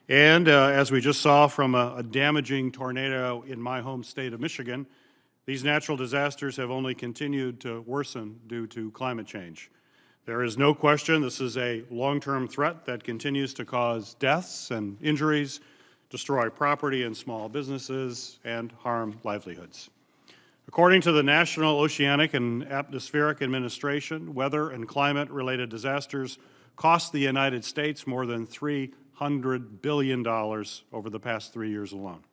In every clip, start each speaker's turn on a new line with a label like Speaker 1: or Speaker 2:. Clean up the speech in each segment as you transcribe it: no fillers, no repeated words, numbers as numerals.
Speaker 1: And as we just saw from a damaging tornado in my home state of Michigan, these natural disasters have only continued to worsen due to climate change. There is no question this is a long-term threat that continues to cause deaths and injuries, destroy property and small businesses, and harm livelihoods. According to the National Oceanic and Atmospheric Administration, weather and climate-related disasters cost the United States more than $300 billion over the past 3 years alone.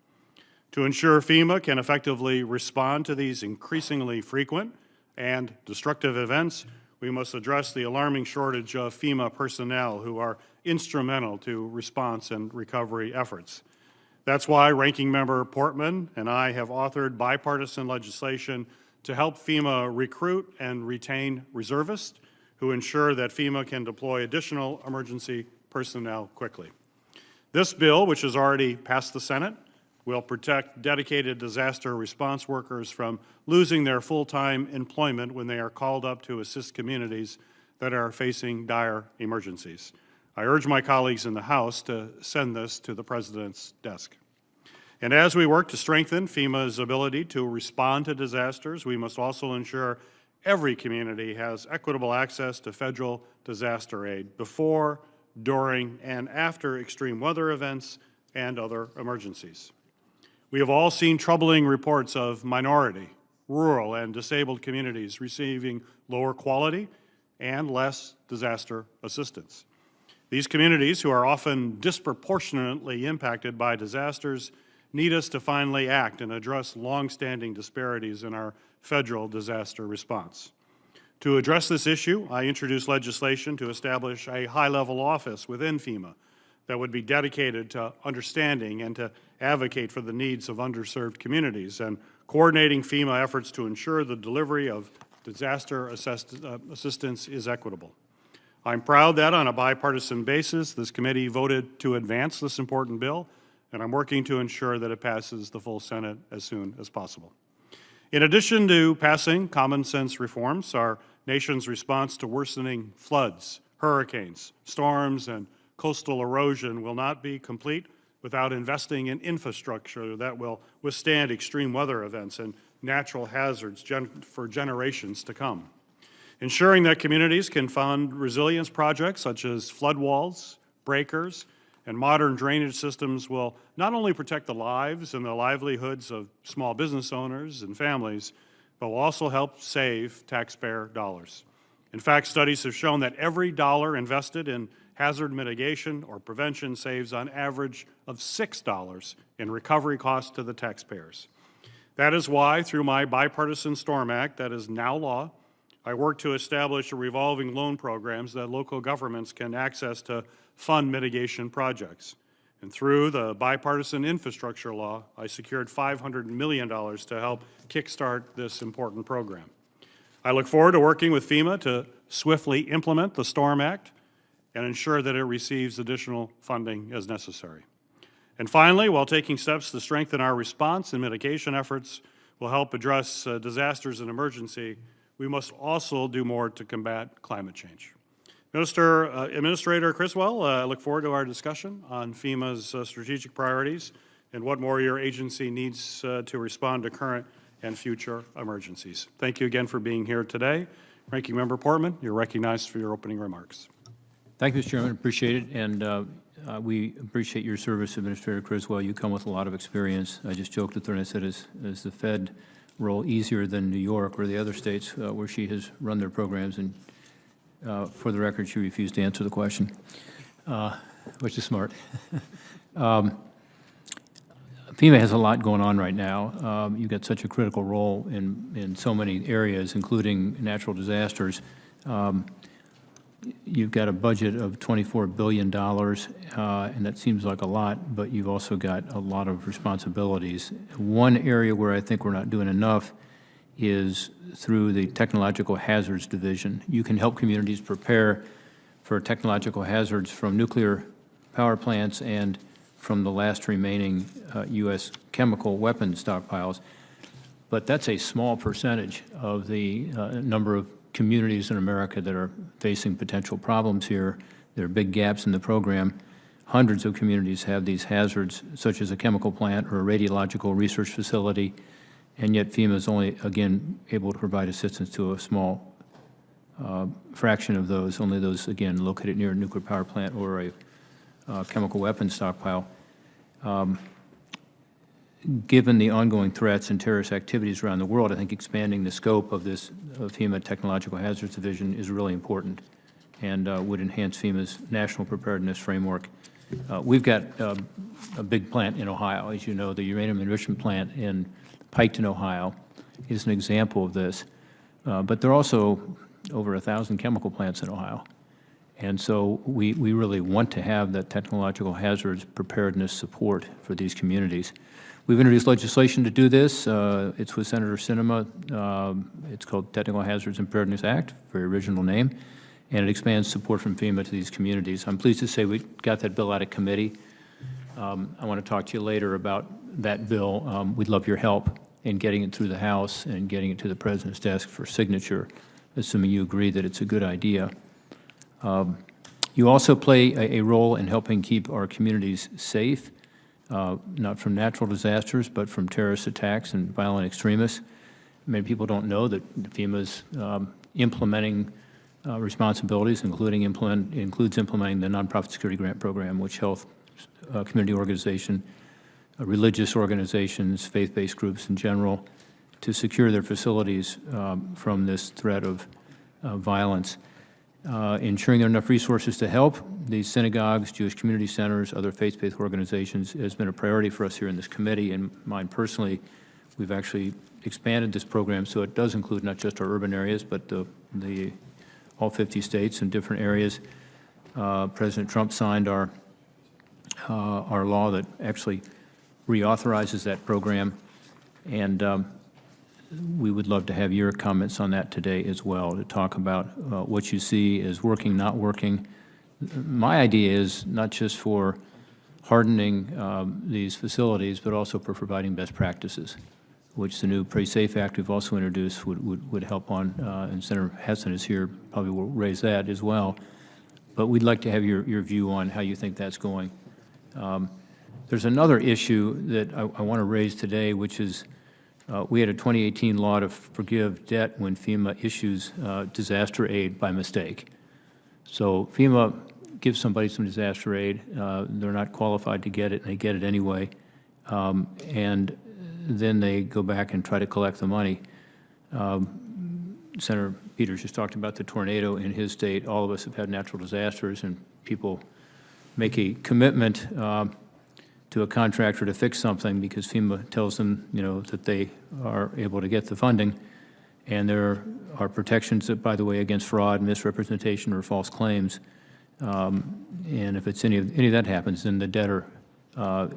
Speaker 1: To ensure FEMA can effectively respond to these increasingly frequent and destructive events, we must address the alarming shortage of FEMA personnel who are instrumental to response and recovery efforts. That's why Ranking Member Portman and I have authored bipartisan legislation to help FEMA recruit and retain reservists who ensure that FEMA can deploy additional emergency personnel quickly. This bill, which has already passed the Senate, will protect dedicated disaster response workers from losing their full-time employment when they are called up to assist communities that are facing dire emergencies. I urge my colleagues in the House to send this to the President's desk. And as we work to strengthen FEMA's ability to respond to disasters, we must also ensure every community has equitable access to federal disaster aid before, during, and after extreme weather events and other emergencies. We have all seen troubling reports of minority, rural, and disabled communities receiving lower quality and less disaster assistance. These communities, who are often disproportionately impacted by disasters, need us to finally act and address long-standing disparities in our federal disaster response. To address this issue, I introduced legislation to establish a high-level office within FEMA that would be dedicated to understanding and to advocate for the needs of underserved communities and coordinating FEMA efforts to ensure the delivery of disaster assistance is equitable. I'm proud that on a bipartisan basis, this committee voted to advance this important bill, and I'm working to ensure that it passes the full Senate as soon as possible. In addition to passing common sense reforms, our nation's response to worsening floods, hurricanes, storms, and coastal erosion will not be complete without investing in infrastructure that will withstand extreme weather events and natural hazards for generations to come. Ensuring that communities can fund resilience projects such as flood walls, breakers, and modern drainage systems will not only protect the lives and the livelihoods of small business owners and families, but will also help save taxpayer dollars. In fact, studies have shown that every dollar invested in hazard mitigation or prevention saves on average of $6 in recovery costs to the taxpayers. That is why, through my bipartisan STORM Act that is now law, I work to establish revolving loan programs that local governments can access to fund mitigation projects. And through the bipartisan infrastructure law, I secured $500 million to help kickstart this important program. I look forward to working with FEMA to swiftly implement the STORM Act and ensure that it receives additional funding as necessary. And finally, while taking steps to strengthen our response and mitigation efforts will help address disasters and emergency, we must also do more to combat climate change. Administrator Criswell, I look forward to our discussion on FEMA's strategic priorities and what more your agency needs to respond to current and future emergencies. Thank you again for being here today. Ranking Member Portman, you're recognized for your opening remarks.
Speaker 2: Thank you, Mr. Chairman. Appreciate it, and we appreciate your service, Administrator Criswell. You come with a lot of experience. I just joked with her and I said, is the Fed role easier than New York or the other states where she has run their programs? And for the record, she refused to answer the question, which is smart. FEMA has a lot going on right now. You've got such a critical role in so many areas, including natural disasters. You've got a budget of $24 billion, and that seems like a lot, but you've also got a lot of responsibilities. One area where I think we're not doing enough is through the Technological Hazards Division. You can help communities prepare for technological hazards from nuclear power plants and from the last remaining U.S. chemical weapons stockpiles, but that's a small percentage of the number of communities in America that are facing potential problems here. There are big gaps in the program. hundreds of communities have these hazards, such as a chemical plant or a radiological research facility, and yet FEMA is only, again, able to provide assistance to a small fraction of those, only those, again, located near a nuclear power plant or a chemical weapons stockpile. Given the ongoing threats and terrorist activities around the world, I think expanding the scope of this FEMA Technological Hazards Division is really important and would enhance FEMA's national preparedness framework. We've got a big plant in Ohio. As you know, the uranium enrichment plant in Piketon, Ohio, is an example of this. But there are also over 1,000 chemical plants in Ohio. And so we really want to have that technological hazards preparedness support for these communities. We've introduced legislation to do this. It's with Senator Sinema. It's called Technical Hazards and Preparedness Act, very original name, and it expands support from FEMA to these communities. I'm pleased to say we got that bill out of committee. I want to talk to you later about that bill. We'd love your help in getting it through the House and getting it to the President's desk for signature, assuming you agree that it's a good idea. You also play a role in helping keep our communities safe, not from natural disasters, but from terrorist attacks and violent extremists. Many people don't know that FEMA's implementing responsibilities, includes implementing the Nonprofit Security Grant Program, which helps community organizations, religious organizations, faith-based groups in general, to secure their facilities from this threat of violence. Ensuring there are enough resources to help these synagogues, Jewish community centers, other faith-based organizations has been a priority for us here in this committee, and mine personally. We've actually expanded this program so it does include not just our urban areas, but all 50 states and different areas. President Trump signed our law that actually reauthorizes that program, and we would love to have your comments on that today as well, to talk about what you see as working, not working. My idea is not just for hardening these facilities, but also for providing best practices, which the new Pretty Safe Act we've also introduced would help on, and Senator Hessen is here, probably will raise that as well. But we'd like to have your view on how you think that's going. There's another issue that I want to raise today, which is we had a 2018 law to forgive debt when FEMA issues disaster aid by mistake. So FEMA gives somebody some disaster aid, they're not qualified to get it, and they get it anyway, and then they go back and try to collect the money. Senator Peters just talked about the tornado in his state. All of us have had natural disasters, and people make a commitment to a contractor to fix something because FEMA tells them, that they are able to get the funding. And there are protections, that, by the way, against fraud, misrepresentation, or false claims. And if it's any of that happens, then the debtor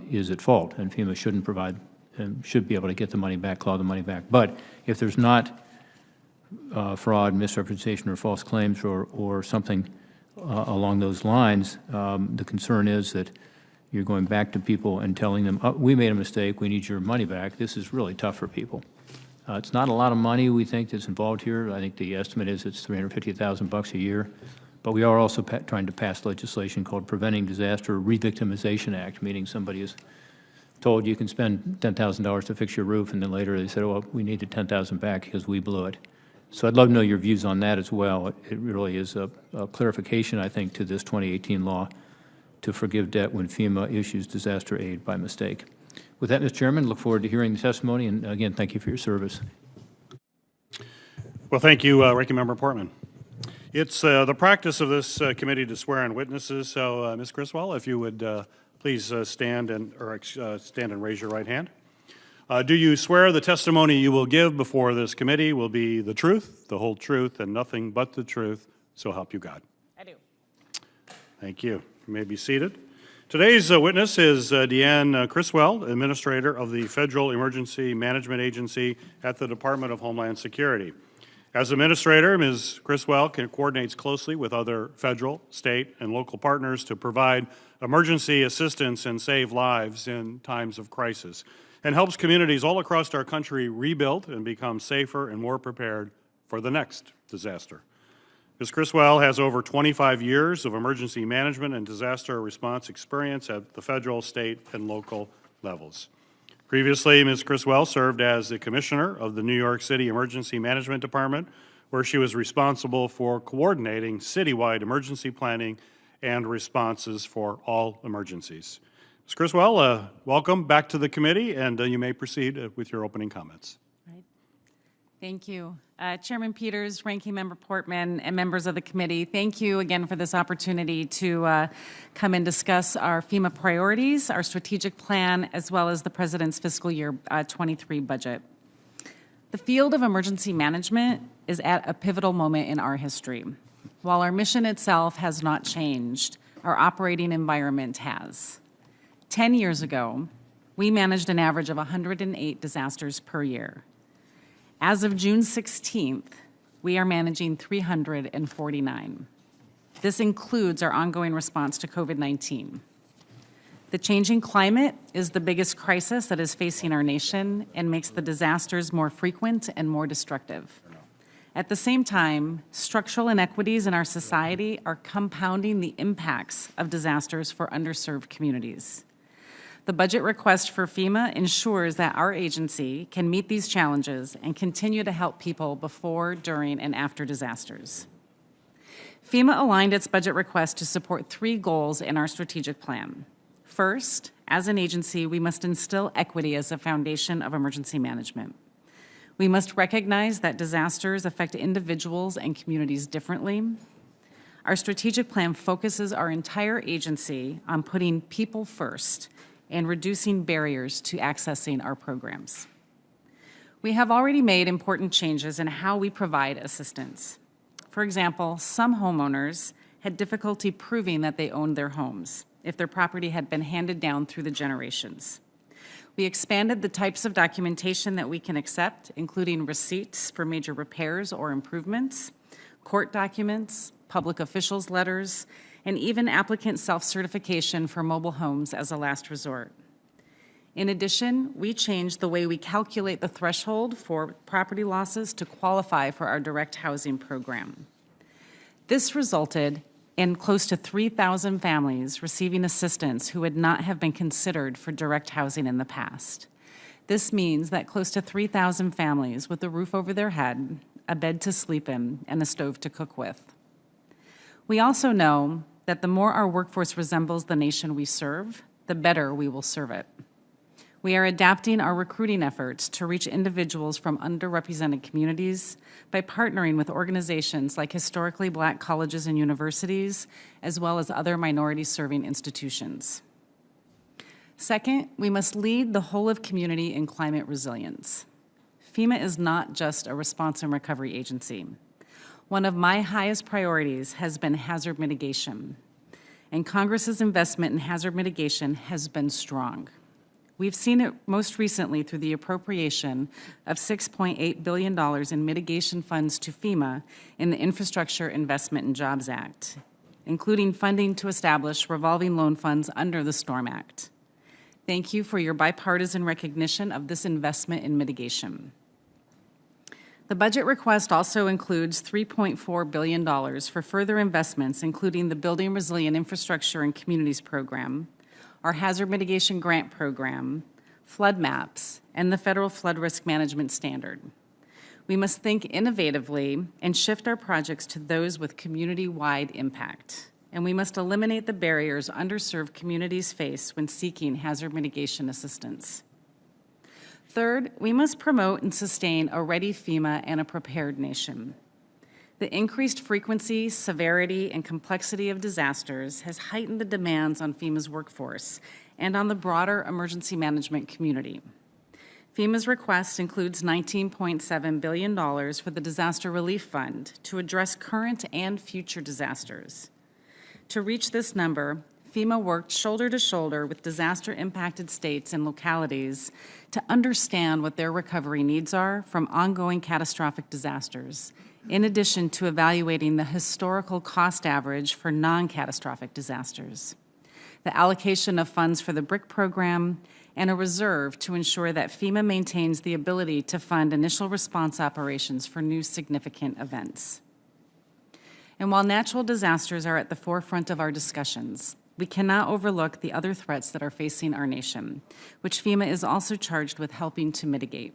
Speaker 2: is at fault, and FEMA shouldn't provide and should be able to get the money back, claw the money back. But if there's not fraud, misrepresentation, or false claims, or something along those lines, the concern is that you're going back to people and telling them, we made a mistake, we need your money back. This is really tough for people. It's not a lot of money, we think, that's involved here. I think the estimate is it's $350,000 a year. But we are also trying to pass legislation called Preventing Disaster Revictimization Act, meaning somebody is told you can spend $10,000 to fix your roof, and then later they said, well, we need the $10,000 back because we blew it. So I'd love to know your views on that as well. It really is a clarification, I think, to this 2018 law to forgive debt when FEMA issues disaster aid by mistake. With that, Mr. Chairman, look forward to hearing the testimony, and again, thank you for your service.
Speaker 1: Well, thank you, Ranking Member Portman. It's the practice of this committee to swear in witnesses, so Ms. Criswell, if you would please stand and raise your right hand. Do you swear the testimony you will give before this committee will be the truth, the whole truth, and nothing but the truth, so help you God?
Speaker 3: I do.
Speaker 1: Thank you. You may be seated. Today's witness is Deanne Criswell, Administrator of the Federal Emergency Management Agency at the Department of Homeland Security. As Administrator, Ms. Criswell coordinates closely with other federal, state, and local partners to provide emergency assistance and save lives in times of crisis, and helps communities all across our country rebuild and become safer and more prepared for the next disaster. Ms. Criswell has over 25 years of emergency management and disaster response experience at the federal, state, and local levels. Previously, Ms. Criswell served as the Commissioner of the New York City Emergency Management Department, where she was responsible for coordinating citywide emergency planning and responses for all emergencies. Ms. Criswell, welcome back to the committee, and you may proceed with your opening comments.
Speaker 3: Right. Thank you. Chairman Peters, Ranking Member Portman, and members of the committee, thank you again for this opportunity to come and discuss our FEMA priorities, our strategic plan, as well as the President's fiscal year 23 budget. The field of emergency management is at a pivotal moment in our history. While our mission itself has not changed, our operating environment has. 10 years ago, we managed an average of 108 disasters per year. As of June 16th, we are managing 349. This includes our ongoing response to COVID-19. The changing climate is the biggest crisis that is facing our nation and makes the disasters more frequent and more destructive. At the same time, structural inequities in our society are compounding the impacts of disasters for underserved communities. The budget request for FEMA ensures that our agency can meet these challenges and continue to help people before, during, and after disasters. FEMA aligned its budget request to support 3 goals in our strategic plan. First, as an agency, we must instill equity as a foundation of emergency management. We must recognize that disasters affect individuals and communities differently. Our strategic plan focuses our entire agency on putting people first and reducing barriers to accessing our programs. We have already made important changes in how we provide assistance. For example, some homeowners had difficulty proving that they owned their homes if their property had been handed down through the generations. We expanded the types of documentation that we can accept, including receipts for major repairs or improvements, court documents, public officials' letters, and even applicant self-certification for mobile homes as a last resort. In addition, we changed the way we calculate the threshold for property losses to qualify for our direct housing program. This resulted in close to 3,000 families receiving assistance who would not have been considered for direct housing in the past. This means that close to 3,000 families with a roof over their head, a bed to sleep in, and a stove to cook with. We also know that the more our workforce resembles the nation we serve, the better we will serve it. We are adapting our recruiting efforts to reach individuals from underrepresented communities by partnering with organizations like historically Black colleges and universities, as well as other minority-serving institutions. Second, we must lead the whole of community in climate resilience. FEMA is not just a response and recovery agency. One of my highest priorities has been hazard mitigation, and Congress's investment in hazard mitigation has been strong. We've seen it most recently through the appropriation of $6.8 billion in mitigation funds to FEMA in the Infrastructure Investment and Jobs Act, including funding to establish revolving loan funds under the STORM Act. Thank you for your bipartisan recognition of this investment in mitigation. The budget request also includes $3.4 billion for further investments, including the Building Resilient Infrastructure and Communities Program, our Hazard Mitigation Grant Program, flood maps, and the Federal Flood Risk Management Standard. We must think innovatively and shift our projects to those with community-wide impact, and we must eliminate the barriers underserved communities face when seeking hazard mitigation assistance. Third, we must promote and sustain a ready FEMA and a prepared nation. The increased frequency, severity, and complexity of disasters has heightened the demands on FEMA's workforce and on the broader emergency management community. FEMA's request includes $19.7 billion for the Disaster Relief Fund to address current and future disasters. To reach this number, FEMA worked shoulder to shoulder with disaster-impacted states and localities to understand what their recovery needs are from ongoing catastrophic disasters, in addition to evaluating the historical cost average for non-catastrophic disasters, the allocation of funds for the BRIC program, and a reserve to ensure that FEMA maintains the ability to fund initial response operations for new significant events. And while natural disasters are at the forefront of our discussions, we cannot overlook the other threats that are facing our nation, which FEMA is also charged with helping to mitigate.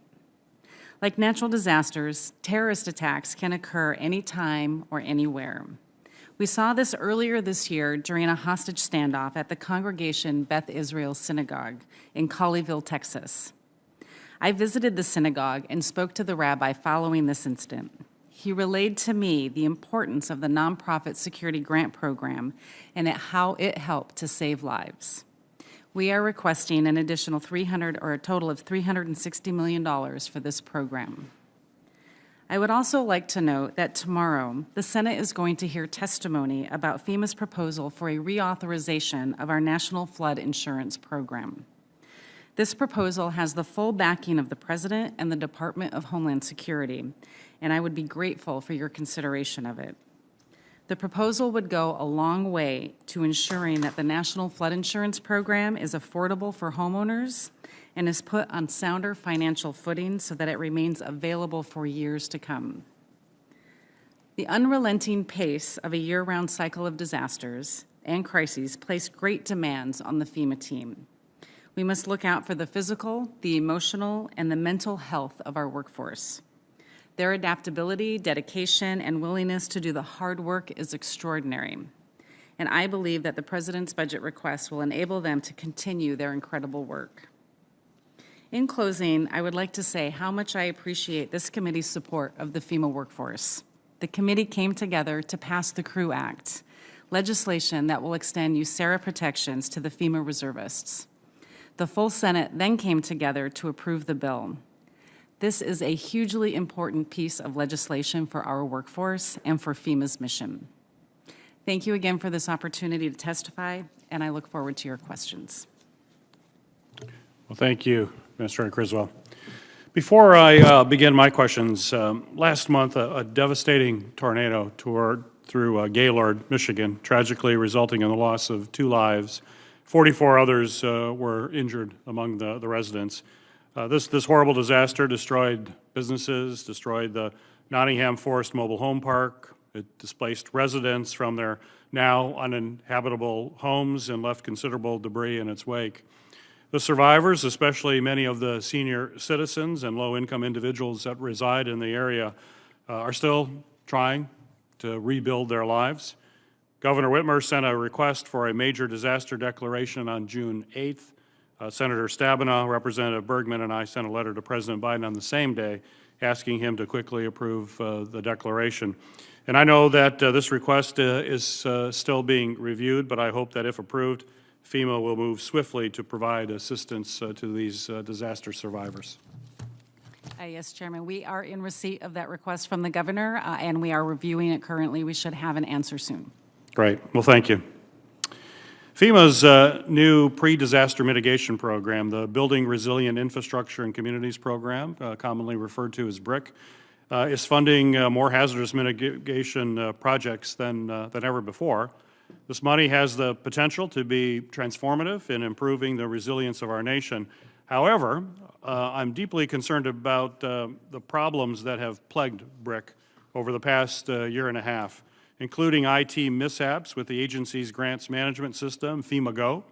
Speaker 3: Like natural disasters, terrorist attacks can occur anytime or anywhere. We saw this earlier this year during a hostage standoff at the Congregation Beth Israel Synagogue in Colleyville, Texas. I visited the synagogue and spoke to the rabbi following this incident. He relayed to me the importance of the nonprofit security grant program and how it helped to save lives. We are requesting an additional a total of $360 million for this program. I would also like to note that tomorrow, the Senate is going to hear testimony about FEMA's proposal for a reauthorization of our National Flood Insurance Program. This proposal has the full backing of the President and the Department of Homeland Security, and I would be grateful for your consideration of it. The proposal would go a long way to ensuring that the National Flood Insurance Program is affordable for homeowners and is put on sounder financial footing so that it remains available for years to come. The unrelenting pace of a year-round cycle of disasters and crises place great demands on the FEMA team. We must look out for the physical, the emotional, and the mental health of our workforce. Their adaptability, dedication, and willingness to do the hard work is extraordinary. And I believe that the President's budget request will enable them to continue their incredible work. In closing, I would like to say how much I appreciate this committee's support of the FEMA workforce. The committee came together to pass the CREW Act, legislation that will extend USERRA protections to the FEMA reservists. The full Senate then came together to approve the bill. This is a hugely important piece of legislation for our workforce and for FEMA's mission. Thank you again for this opportunity to testify, and I look forward to your questions.
Speaker 1: Well, thank you, Administrator Criswell. Before I begin my questions, last month a devastating tornado tore through Gaylord, Michigan, tragically resulting in the loss of 2 lives. 44 others were injured among the residents. This horrible disaster destroyed businesses, destroyed the Nottingham Forest Mobile Home Park. It displaced residents from their now uninhabitable homes and left considerable debris in its wake. The survivors, especially many of the senior citizens and low-income individuals that reside in the area, are still trying to rebuild their lives. Governor Whitmer sent a request for a major disaster declaration on June 8th. Senator Stabenow, Representative Bergman, and I sent a letter to President Biden on the same day asking him to quickly approve the declaration. And I know that this request is still being reviewed, but I hope that if approved, FEMA will move swiftly to provide assistance to these disaster survivors.
Speaker 3: Yes, Chairman, we are in receipt of that request from the governor, and we are reviewing it currently. We should have an answer soon.
Speaker 1: Great. Well, thank you. FEMA's new pre-disaster mitigation program, the Building Resilient Infrastructure and Communities Program, commonly referred to as BRIC, is funding more hazardous mitigation projects than ever before. This money has the potential to be transformative in improving the resilience of our nation. However, I'm deeply concerned about the problems that have plagued BRIC over the past year and a half, including IT mishaps with the agency's grants management system, FEMA Go,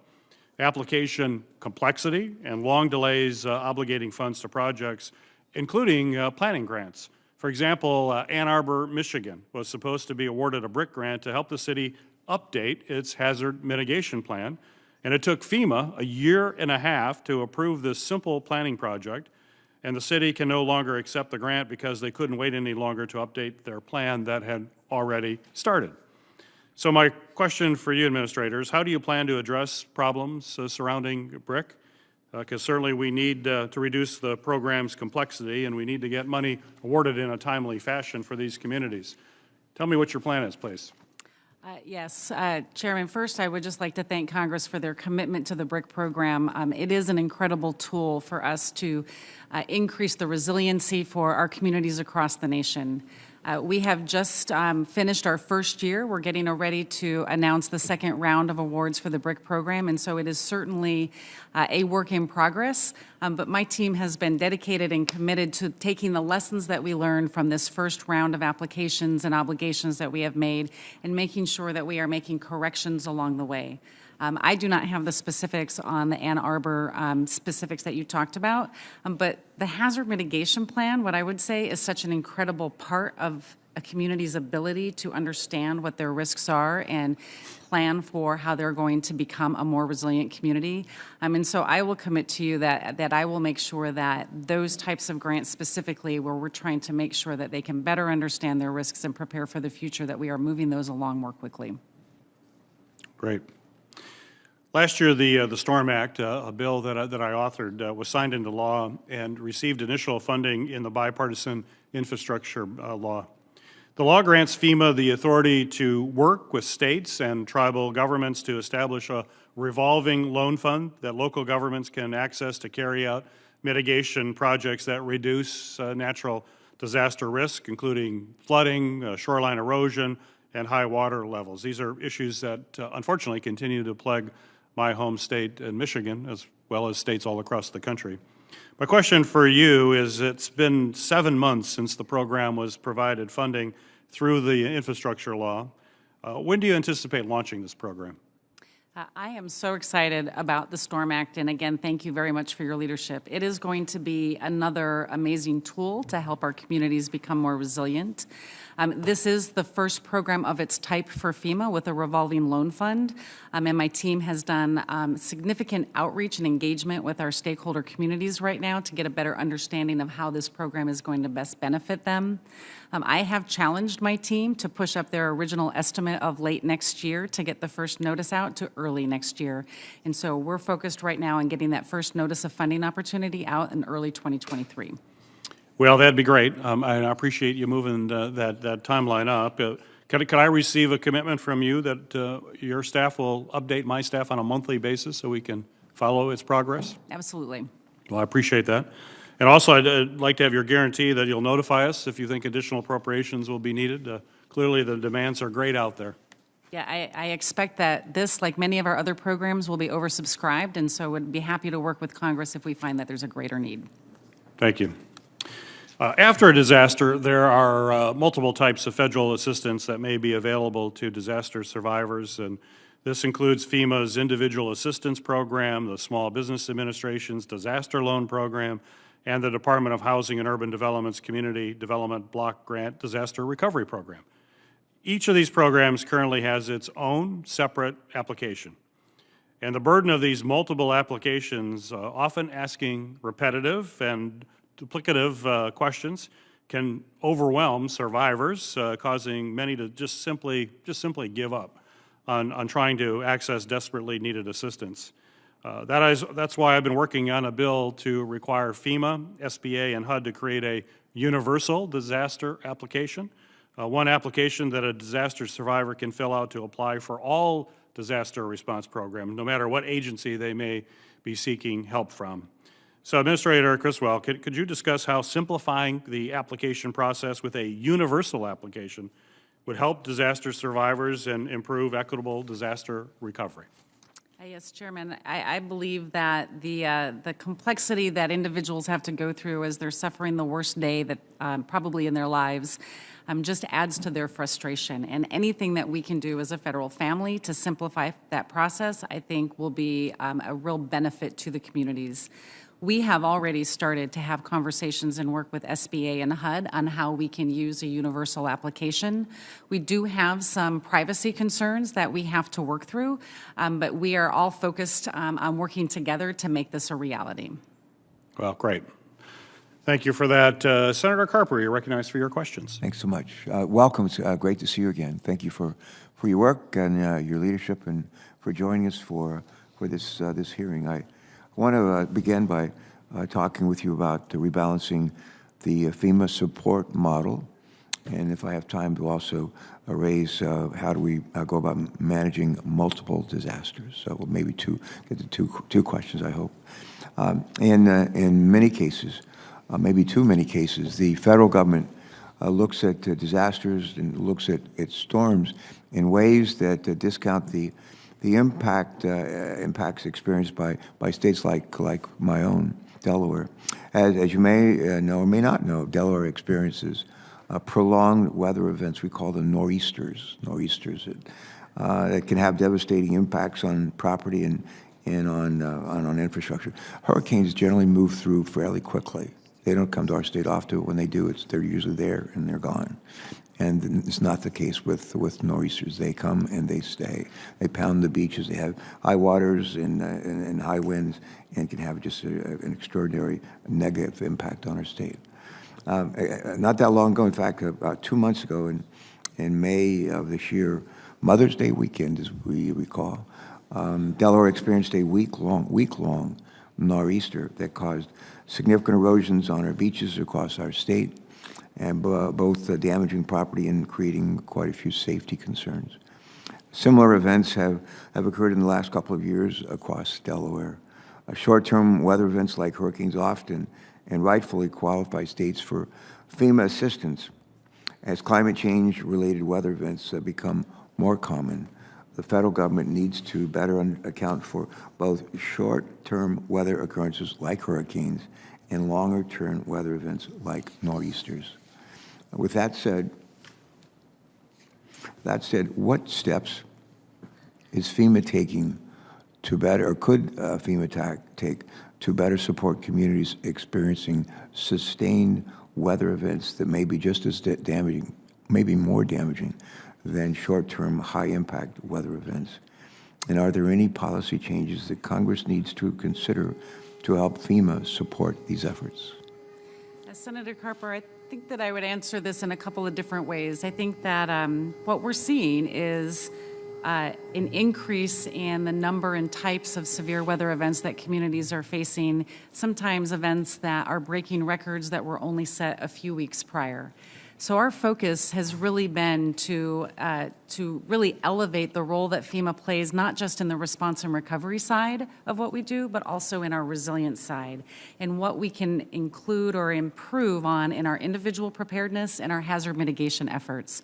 Speaker 1: application complexity, and long delays obligating funds to projects, including planning grants. For example, Ann Arbor, Michigan was supposed to be awarded a BRIC grant to help the city update its hazard mitigation plan, and it took FEMA a year and a half to approve this simple planning project, and the city can no longer accept the grant because they couldn't wait any longer to update their plan that had already started. So my question for you administrators, how do you plan to address problems surrounding BRIC? Because certainly we need to reduce the program's complexity, and we need to get money awarded in a timely fashion for these communities. Tell me what your plan is, please.
Speaker 3: Yes, Chairman, first I would just like to thank Congress for their commitment to the BRIC program. It is an incredible tool for us to increase the resiliency for our communities across the nation. We have just finished our first year. We're getting ready to announce the second round of awards for the BRIC program, and so it is certainly a work in progress. But my team has been dedicated and committed to taking the lessons that we learned from this first round of applications and obligations that we have made and making sure that we are making corrections along the way. I do not have the specifics on the Ann Arbor specifics that you talked about, but the hazard mitigation plan, what I would say, is such an incredible part of a community's ability to understand what their risks are and plan for how they're going to become a more resilient community. And so I will commit to you that I will make sure that those types of grants specifically, where we're trying to make sure that they can better understand their risks and prepare for the future, that we are moving those along more quickly.
Speaker 1: Great. Last year, the STORM Act, a bill that I authored, was signed into law and received initial funding in the bipartisan infrastructure law. The law grants FEMA the authority to work with states and tribal governments to establish a revolving loan fund that local governments can access to carry out mitigation projects that reduce natural disaster risk, including flooding, shoreline erosion, and high water levels. These are issues that unfortunately continue to plague my home state in Michigan, as well as states all across the country. My question for you is, it's been 7 months since the program was provided funding through the infrastructure law. When do you anticipate launching this program?
Speaker 3: I am so excited about the STORM Act, and again, thank you very much for your leadership. It is going to be another amazing tool to help our communities become more resilient. This is the first program of its type for FEMA with a revolving loan fund, and my team has done significant outreach and engagement with our stakeholder communities right now to get a better understanding of how this program is going to best benefit them. I have challenged my team to push up their original estimate of late next year to get the first notice out to early next year. And so we're focused right now on getting that first notice of funding opportunity out in early 2023.
Speaker 1: Well, that'd be great. I appreciate you moving that timeline up. Could I receive a commitment from you that your staff will update my staff on a monthly basis so we can follow its progress?
Speaker 3: Absolutely.
Speaker 1: Well, I appreciate that. And also, I'd like to have your guarantee that you'll notify us if you think additional appropriations will be needed. Clearly, the demands are great out there.
Speaker 3: Yeah, I expect that this, like many of our other programs, will be oversubscribed, and so would be happy to work with Congress if we find that there's a greater need.
Speaker 1: Thank you. After a disaster, there are multiple types of federal assistance that may be available to disaster survivors, and this includes FEMA's Individual Assistance Program, the Small Business Administration's Disaster Loan Program, and the Department of Housing and Urban Development's Community Development Block Grant Disaster Recovery Program. Each of these programs currently has its own separate application. And the burden of these multiple applications, often asking repetitive and duplicative questions, can overwhelm survivors, causing many to just simply give up on trying to access desperately needed assistance. That's why I've been working on a bill to require FEMA, SBA, and HUD to create a universal disaster application, one application that a disaster survivor can fill out to apply for all disaster response programs, no matter what agency they may be seeking help from. So, Administrator Criswell, could you discuss how simplifying the application process with a universal application would help disaster survivors and improve equitable disaster recovery?
Speaker 3: Yes, Chairman. I believe that the complexity that individuals have to go through as they're suffering the worst day that probably in their lives just adds to their frustration. And anything that we can do as a federal family to simplify that process, I think, will be a real benefit to the communities. We have already started to have conversations and work with SBA and HUD on how we can use a universal application. We do have some privacy concerns that we have to work through, but we are all focused on working together to make this a reality.
Speaker 4: Well, great.
Speaker 1: Thank you for that. Senator Carper, you're recognized for your questions.
Speaker 4: Thanks so much. Welcome. It's great to see you again. Thank you for your work and your leadership and for joining us for this hearing. I want to begin by talking with you about rebalancing the FEMA support model, and if I have time to also raise how do we go about managing multiple disasters. So we'll maybe get to two questions, I hope. In many cases, maybe too many cases, the federal government looks at disasters and looks at storms in ways that discount the impacts experienced by states like my own, Delaware. As you may know or may not know, Delaware experiences prolonged weather events. We call them nor'easters. That can have devastating impacts on property and on infrastructure. Hurricanes generally move through fairly quickly. They don't come to our state often. When they do, they're usually there and they're gone. And it's not the case with nor'easters. They come and they stay. They pound the beaches. They have high waters and high winds, and can have just an extraordinary negative impact on our state. Not that long ago, in fact, about 2 months ago, in May of this year, Mother's Day weekend, as we recall, Delaware experienced a week-long nor'easter that caused significant erosions on our beaches across our state, and both damaging property and creating quite a few safety concerns. Similar events have occurred in the last couple of years across Delaware. Short-term weather events like hurricanes often and rightfully qualify states for FEMA assistance. As climate change-related weather events become more common, the federal government needs to better account for both short-term weather occurrences like hurricanes and longer-term weather events like nor'easters. With that said, what steps is FEMA taking to better, or could FEMA take to better support communities experiencing sustained weather events that may be just as damaging, maybe more damaging than short-term high-impact weather events? And are there any policy changes that Congress needs to consider to help FEMA support these efforts?
Speaker 3: Senator Carper, I think that I would answer this in a couple of different ways. I think that what we're seeing is an increase in the number and types of severe weather events that communities are facing, sometimes events that are breaking records that were only set a few weeks prior. So our focus has really been to really elevate the role that FEMA plays, not just in the response and recovery side of what we do, but also in our resilience side, and what we can include or improve on in our individual preparedness and our hazard mitigation efforts.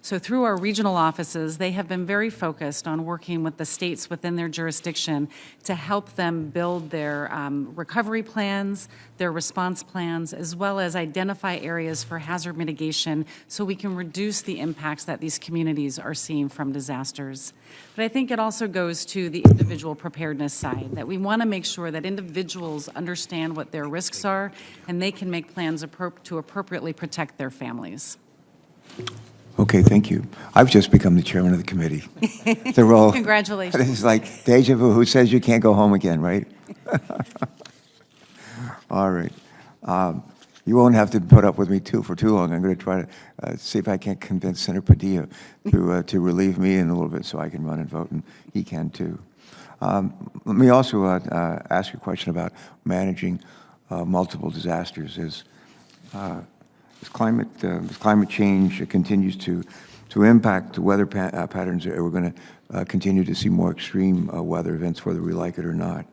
Speaker 3: So through our regional offices, they have been very focused on working with the states within their jurisdiction to help them build their recovery plans, their response plans, as well as identify areas for hazard mitigation so we can reduce the impacts that these communities are seeing from disasters. But I think it also goes to the individual preparedness side, that we want to make sure that individuals understand what their risks are and they can make plans to appropriately protect their families.
Speaker 4: Okay, thank you. I've just become the chairman of the committee. The role.
Speaker 3: Congratulations.
Speaker 4: This is like deja vu. Who says you can't go home again, right? All right. You won't have to put up with me for too long. I'm going to try to see if I can't convince Senator Padilla to relieve me in a little bit so I can run and vote, and he can too. Let me also ask you a question about managing multiple disasters. As climate change continues to impact weather patterns, we're going to continue to see more extreme weather events, whether we like it or not.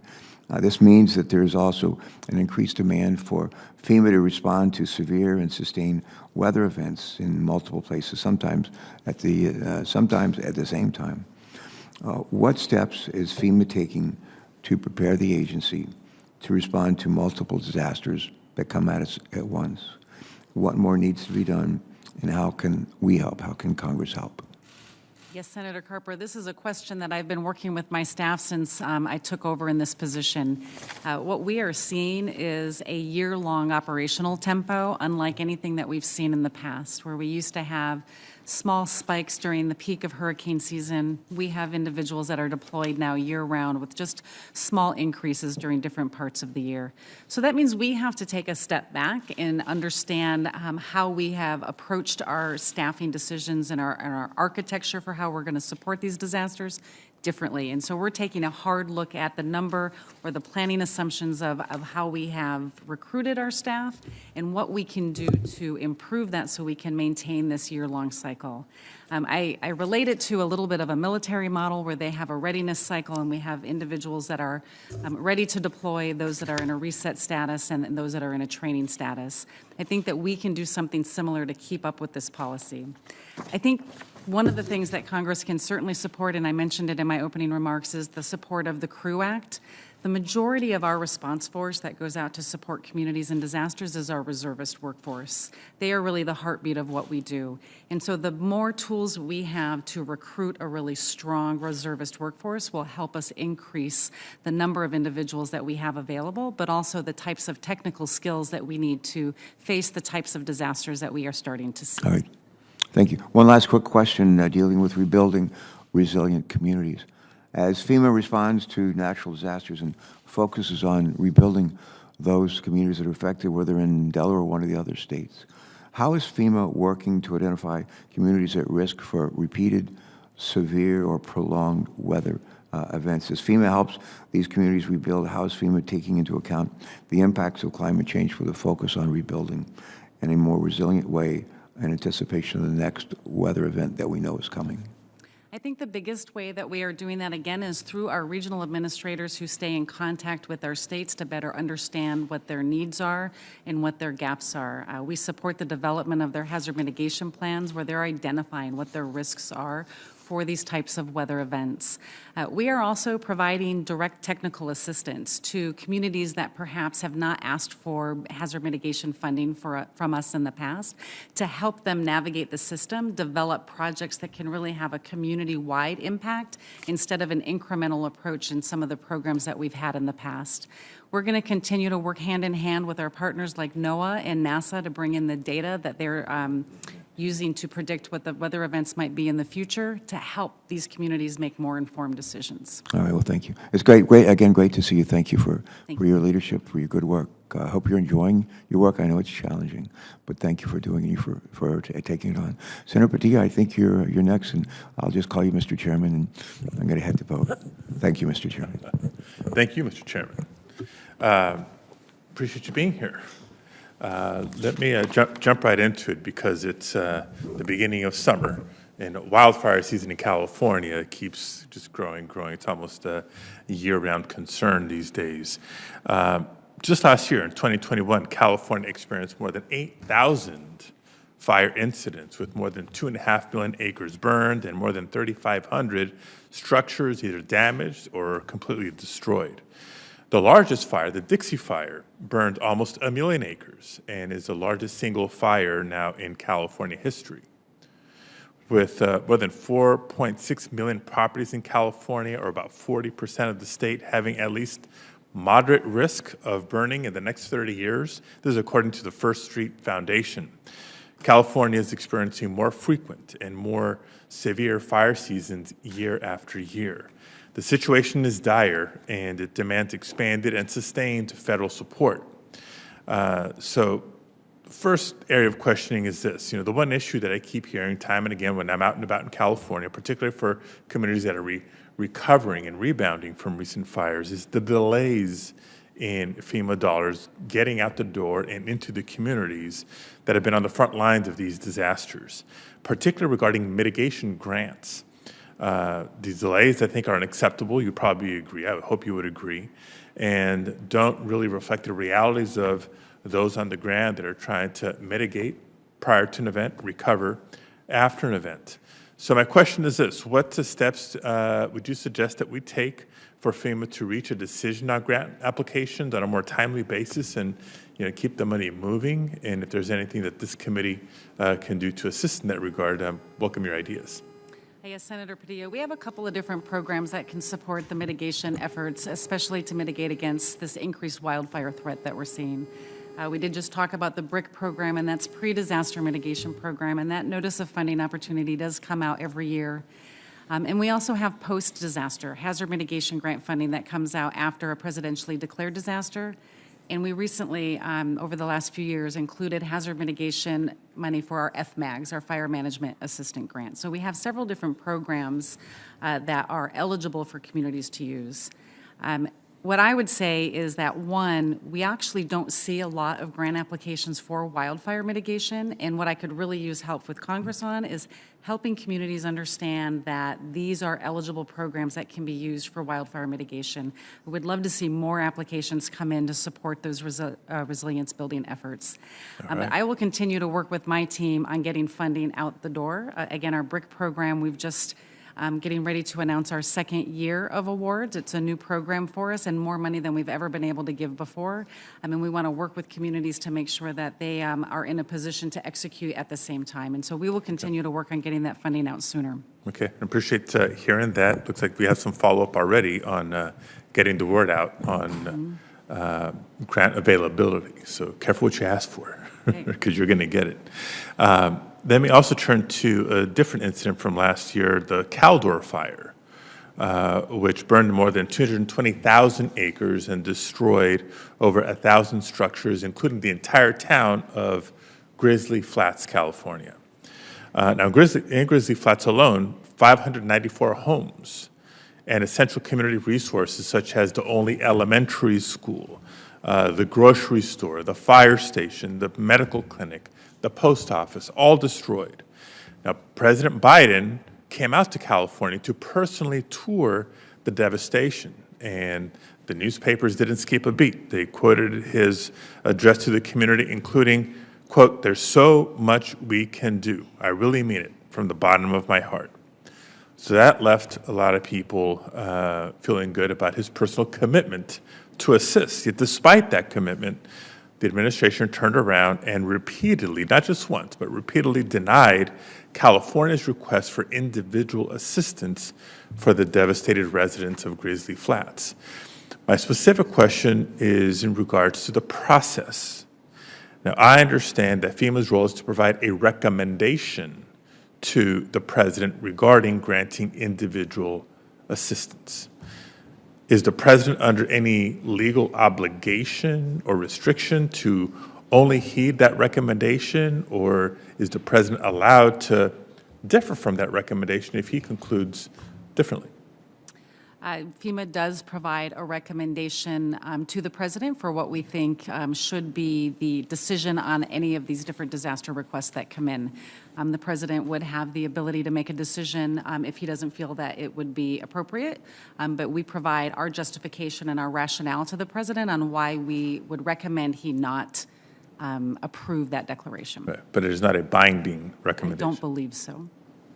Speaker 4: This means that there is also an increased demand for FEMA to respond to severe and sustained weather events in multiple places, sometimes at the same time. What steps is FEMA taking to prepare the agency to respond to multiple disasters that come at us at once? What more needs to be done, and how can we help? How can Congress help?
Speaker 3: Yes, Senator Carper, this is a question that I've been working with my staff since I took over in this position. What we are seeing is a year-long operational tempo, unlike anything that we've seen in the past, where we used to have small spikes during the peak of hurricane season. We have individuals that are deployed now year-round with just small increases during different parts of the year. So that means we have to take a step back and understand how we have approached our staffing decisions and our architecture for how we're going to support these disasters, differently. And so we're taking a hard look at the number or the planning assumptions of how we have recruited our staff and what we can do to improve that so we can maintain this year-long cycle. I relate it to a little bit of a military model where they have a readiness cycle and we have individuals that are ready to deploy, those that are in a reset status, and those that are in a training status. I think that we can do something similar to keep up with this policy. I think one of the things that Congress can certainly support, and I mentioned it in my opening remarks, is the support of the CREW Act. The majority of our response force that goes out to support communities in disasters is our reservist workforce. They are really the heartbeat of what we do. And so the more tools we have to recruit a really strong reservist workforce will help us increase the number of individuals that we have available, but also the types of technical skills that we need to face the types of disasters that we are starting to see.
Speaker 4: All right. Thank you. One last quick question dealing with rebuilding resilient communities. As FEMA responds to natural disasters and focuses on rebuilding those communities that are affected, whether in Delaware or one of the other states, how is FEMA working to identify communities at risk for repeated, severe, or prolonged weather events? As FEMA helps these communities rebuild, how is FEMA taking into account the impacts of climate change with a focus on rebuilding in a more resilient way in anticipation of the next weather event that we know is coming?
Speaker 3: I think the biggest way that we are doing that, again, is through our regional administrators who stay in contact with our states to better understand what their needs are and what their gaps are. We support the development of their hazard mitigation plans where they're identifying what their risks are for these types of weather events. We are also providing direct technical assistance to communities that perhaps have not asked for hazard mitigation funding from us in the past to help them navigate the system, develop projects that can really have a community-wide impact instead of an incremental approach in some of the programs that we've had in the past. We're going to continue to work hand in hand with our partners like NOAA and NASA to bring in the data that they're using to predict what the weather events might be in the future to help these communities make more informed decisions.
Speaker 4: All right, well, thank you. It's great to see you. Thank you for your leadership, for your good work. I hope you're enjoying your work. I know it's challenging, but thank you for doing it, for taking it on. Senator Padilla, I think you're next, and I'll just call you Mr. Chairman, and I'm going to head to vote. Thank you, Mr. Chairman.
Speaker 5: Thank you, Mr. Chairman. Appreciate you being here. Let me jump right into it because it's the beginning of summer, and wildfire season in California keeps just growing. It's almost a year-round concern these days. Just last year, in 2021, California experienced more than 8,000 fire incidents with more than 2.5 million acres burned and more than 3,500 structures either damaged or completely destroyed. The largest fire, the Dixie Fire, burned almost 1 million acres and is the largest single fire now in California history. With more than 4.6 million properties in California, or about 40% of the state, having at least moderate risk of burning in the next 30 years. This is according to the First Street Foundation. California is experiencing more frequent and more severe fire seasons year after year. The situation is dire, and it demands expanded and sustained federal support. So the first area of questioning is this. The one issue that I keep hearing time and again when I'm out and about in California, particularly for communities that are recovering and rebounding from recent fires, is the delays in FEMA dollars getting out the door and into the communities that have been on the front lines of these disasters, particularly regarding mitigation grants. These delays, I think, are unacceptable. You probably agree. I hope you would agree. And don't really reflect the realities of those on the ground that are trying to mitigate prior to an event, recover after an event. So my question is this: what steps would you suggest that we take for FEMA to reach a decision on grant applications on a more timely basis and keep the money moving? And if there's anything that this committee can do to assist in that regard, welcome your ideas.
Speaker 3: Yes, Senator Padilla, we have a couple of different programs that can support the mitigation efforts, especially to mitigate against this increased wildfire threat that we're seeing. We did just talk about the BRIC program, and that's pre-disaster mitigation program, and that notice of funding opportunity does come out every year. And we also have post-disaster hazard mitigation grant funding that comes out after a presidentially declared disaster. And we recently, over the last few years, included hazard mitigation money for our FMAGs, our Fire Management Assistant Grant. So we have several different programs that are eligible for communities to use. What I would say is that, one, we actually don't see a lot of grant applications for wildfire mitigation, and what I could really use help with Congress on is helping communities understand that these are eligible programs that can be used for wildfire mitigation. I would love to see more applications come in to support those resilience building efforts. But I will continue to work with my team on getting funding out the door. Again, our BRIC program, we've just getting ready to announce our second year of awards. It's a new program for us and more money than we've ever been able to give before. And we want to work with communities to make sure that they are in a position to execute at the same time. And so we will continue to work on getting that funding out sooner.
Speaker 5: Okay, I appreciate hearing that. Looks like we have some follow-up already on getting the word out on grant availability. So careful what you ask for, because you're going to get it. Let me also turn to a different incident from last year, the Caldor fire, which burned more than 220,000 acres and destroyed over 1,000 structures, including the entire town of Grizzly Flats, California. Now, in Grizzly Flats alone, 594 homes and essential community resources such as the only elementary school, the grocery store, the fire station, the medical clinic, the post office, all destroyed. Now, President Biden came out to California to personally tour the devastation, and the newspapers didn't skip a beat. They quoted his address to the community, including, quote, "There's so much we can do. I really mean it from the bottom of my heart." So that left a lot of people feeling good about his personal commitment to assist. Yet despite that commitment, the administration turned around and repeatedly, not just once, but repeatedly denied California's request for individual assistance for the devastated residents of Grizzly Flats. My specific question is in regards to the process. Now, I understand that FEMA's role is to provide a recommendation to the president regarding granting individual assistance. Is the president under any legal obligation or restriction to only heed that recommendation, or is the president allowed to differ from that recommendation if he concludes differently?
Speaker 3: FEMA does provide a recommendation to the president for what we think should be the decision on any of these different disaster requests that come in. The president would have the ability to make a decision if he doesn't feel that it would be appropriate, but we provide our justification and our rationale to the president on why we would recommend he not approve that declaration.
Speaker 5: Right. But it is not a binding recommendation?
Speaker 3: I don't believe so.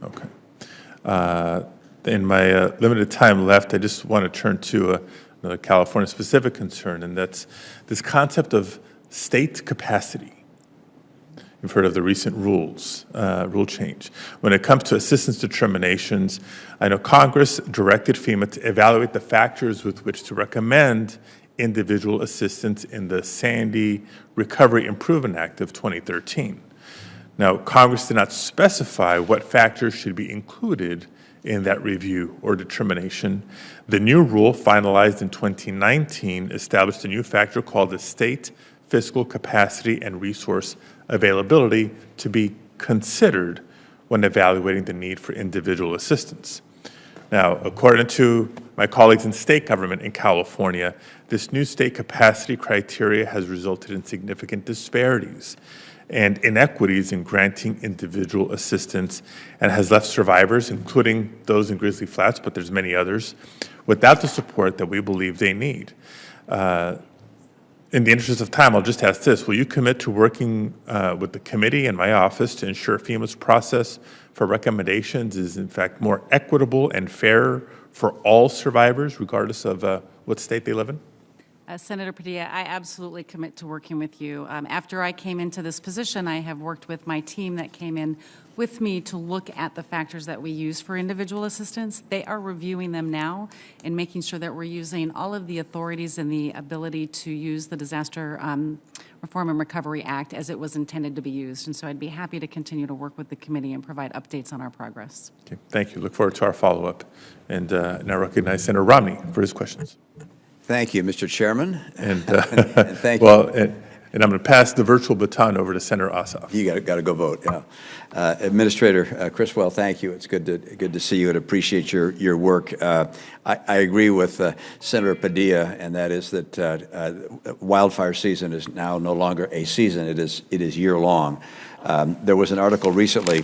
Speaker 5: Okay. In my limited time left, I just want to turn to another California-specific concern, and that's this concept of state capacity. You've heard of the recent rule change. When it comes to assistance determinations, I know Congress directed FEMA to evaluate the factors with which to recommend individual assistance in the Sandy Recovery Improvement Act of 2013. Now, Congress did not specify what factors should be included in that review or determination. The new rule, finalized in 2019, established a new factor called the state fiscal capacity and resource availability to be considered when evaluating the need for individual assistance. Now, according to my colleagues in state government in California, this new state capacity criteria has resulted in significant disparities and inequities in granting individual assistance, and has left survivors, including those in Grizzly Flats, but there's many others, without the support that we believe they need. In the interest of time, I'll just ask this. Will you commit to working with the committee and my office to ensure FEMA's process for recommendations is in fact more equitable and fair for all survivors, regardless of what state they live in?
Speaker 3: Senator Padilla, I absolutely commit to working with you. After I came into this position, I have worked with my team that came in with me to look at the factors that we use for individual assistance. They are reviewing them now and making sure that we're using all of the authorities and the ability to use the Disaster Reform and Recovery Act as it was intended to be used. And so I'd be happy to continue to work with the committee and provide updates on our progress.
Speaker 5: Okay, thank you. Look forward to our follow-up. And now recognize Senator Romney for his questions.
Speaker 6: Thank you, Mr. Chairman.
Speaker 5: And,
Speaker 6: And thank you.
Speaker 5: well, and I'm going to pass the virtual baton over to Senator Ossoff.
Speaker 6: You got to go vote, yeah. Administrator Criswell, thank you. It's good to see you and appreciate your work. I agree with Senator Padilla, and that is that wildfire season is now no longer a season. It is year-long. There was an article recently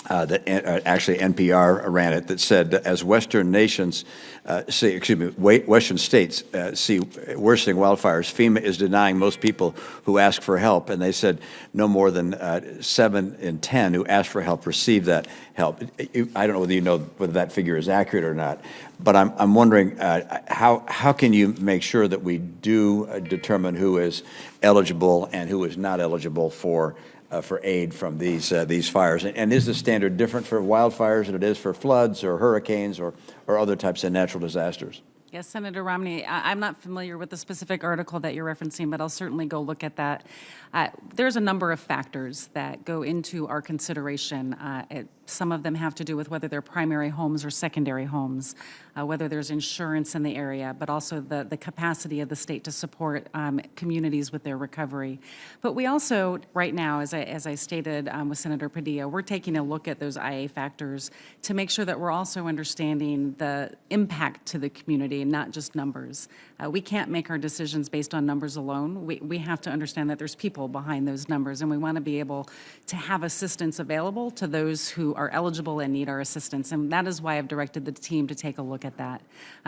Speaker 6: that actually NPR ran it, that said, as Western nations Western states see worsening wildfires, FEMA is denying most people who ask for help, and they said no more than 7 in 10 who ask for help receive that help. I don't know whether you know whether that figure is accurate or not, but I'm wondering how can you make sure that we do determine who is eligible and who is not eligible for aid from these fires? And is the standard different for wildfires than it is for floods or hurricanes or other types of natural disasters?
Speaker 3: Yes, Senator Romney, I'm not familiar with the specific article that you're referencing, but I'll certainly go look at that. There's a number of factors that go into our consideration. Some of them have to do with whether they're primary homes or secondary homes, whether there's insurance in the area, but also the capacity of the state to support communities with their recovery. But we also, right now, as I stated with Senator Padilla, we're taking a look at those IA factors to make sure that we're also understanding the impact to the community and not just numbers. We can't make our decisions based on numbers alone. We have to understand that there's people behind those numbers, and we want to be able to have assistance available to those who are eligible and need our assistance, and that is why I've directed the team to take a look at that.